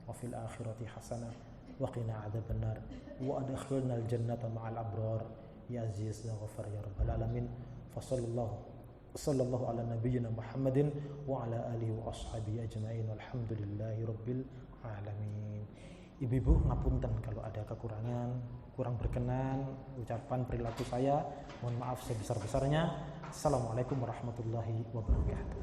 A: wa fil akhirati hasanah wa qina adzabannar wa adkhilnal jannata ma'al abrar ya aziz ya ghafar ya rabbal alamin. Fa sallallahu ala nabiyyina Muhammadin wa ala alihi wa ashabihi ajma'in. Walhamdulillahi rabbil alamin. Ibu-ibu ngapunten kalau ada kekurangan, kurang berkenan ucapan perilaku saya, mohon maaf sebesar-besarnya. Assalamualaikum warahmatullahi wabarakatuh.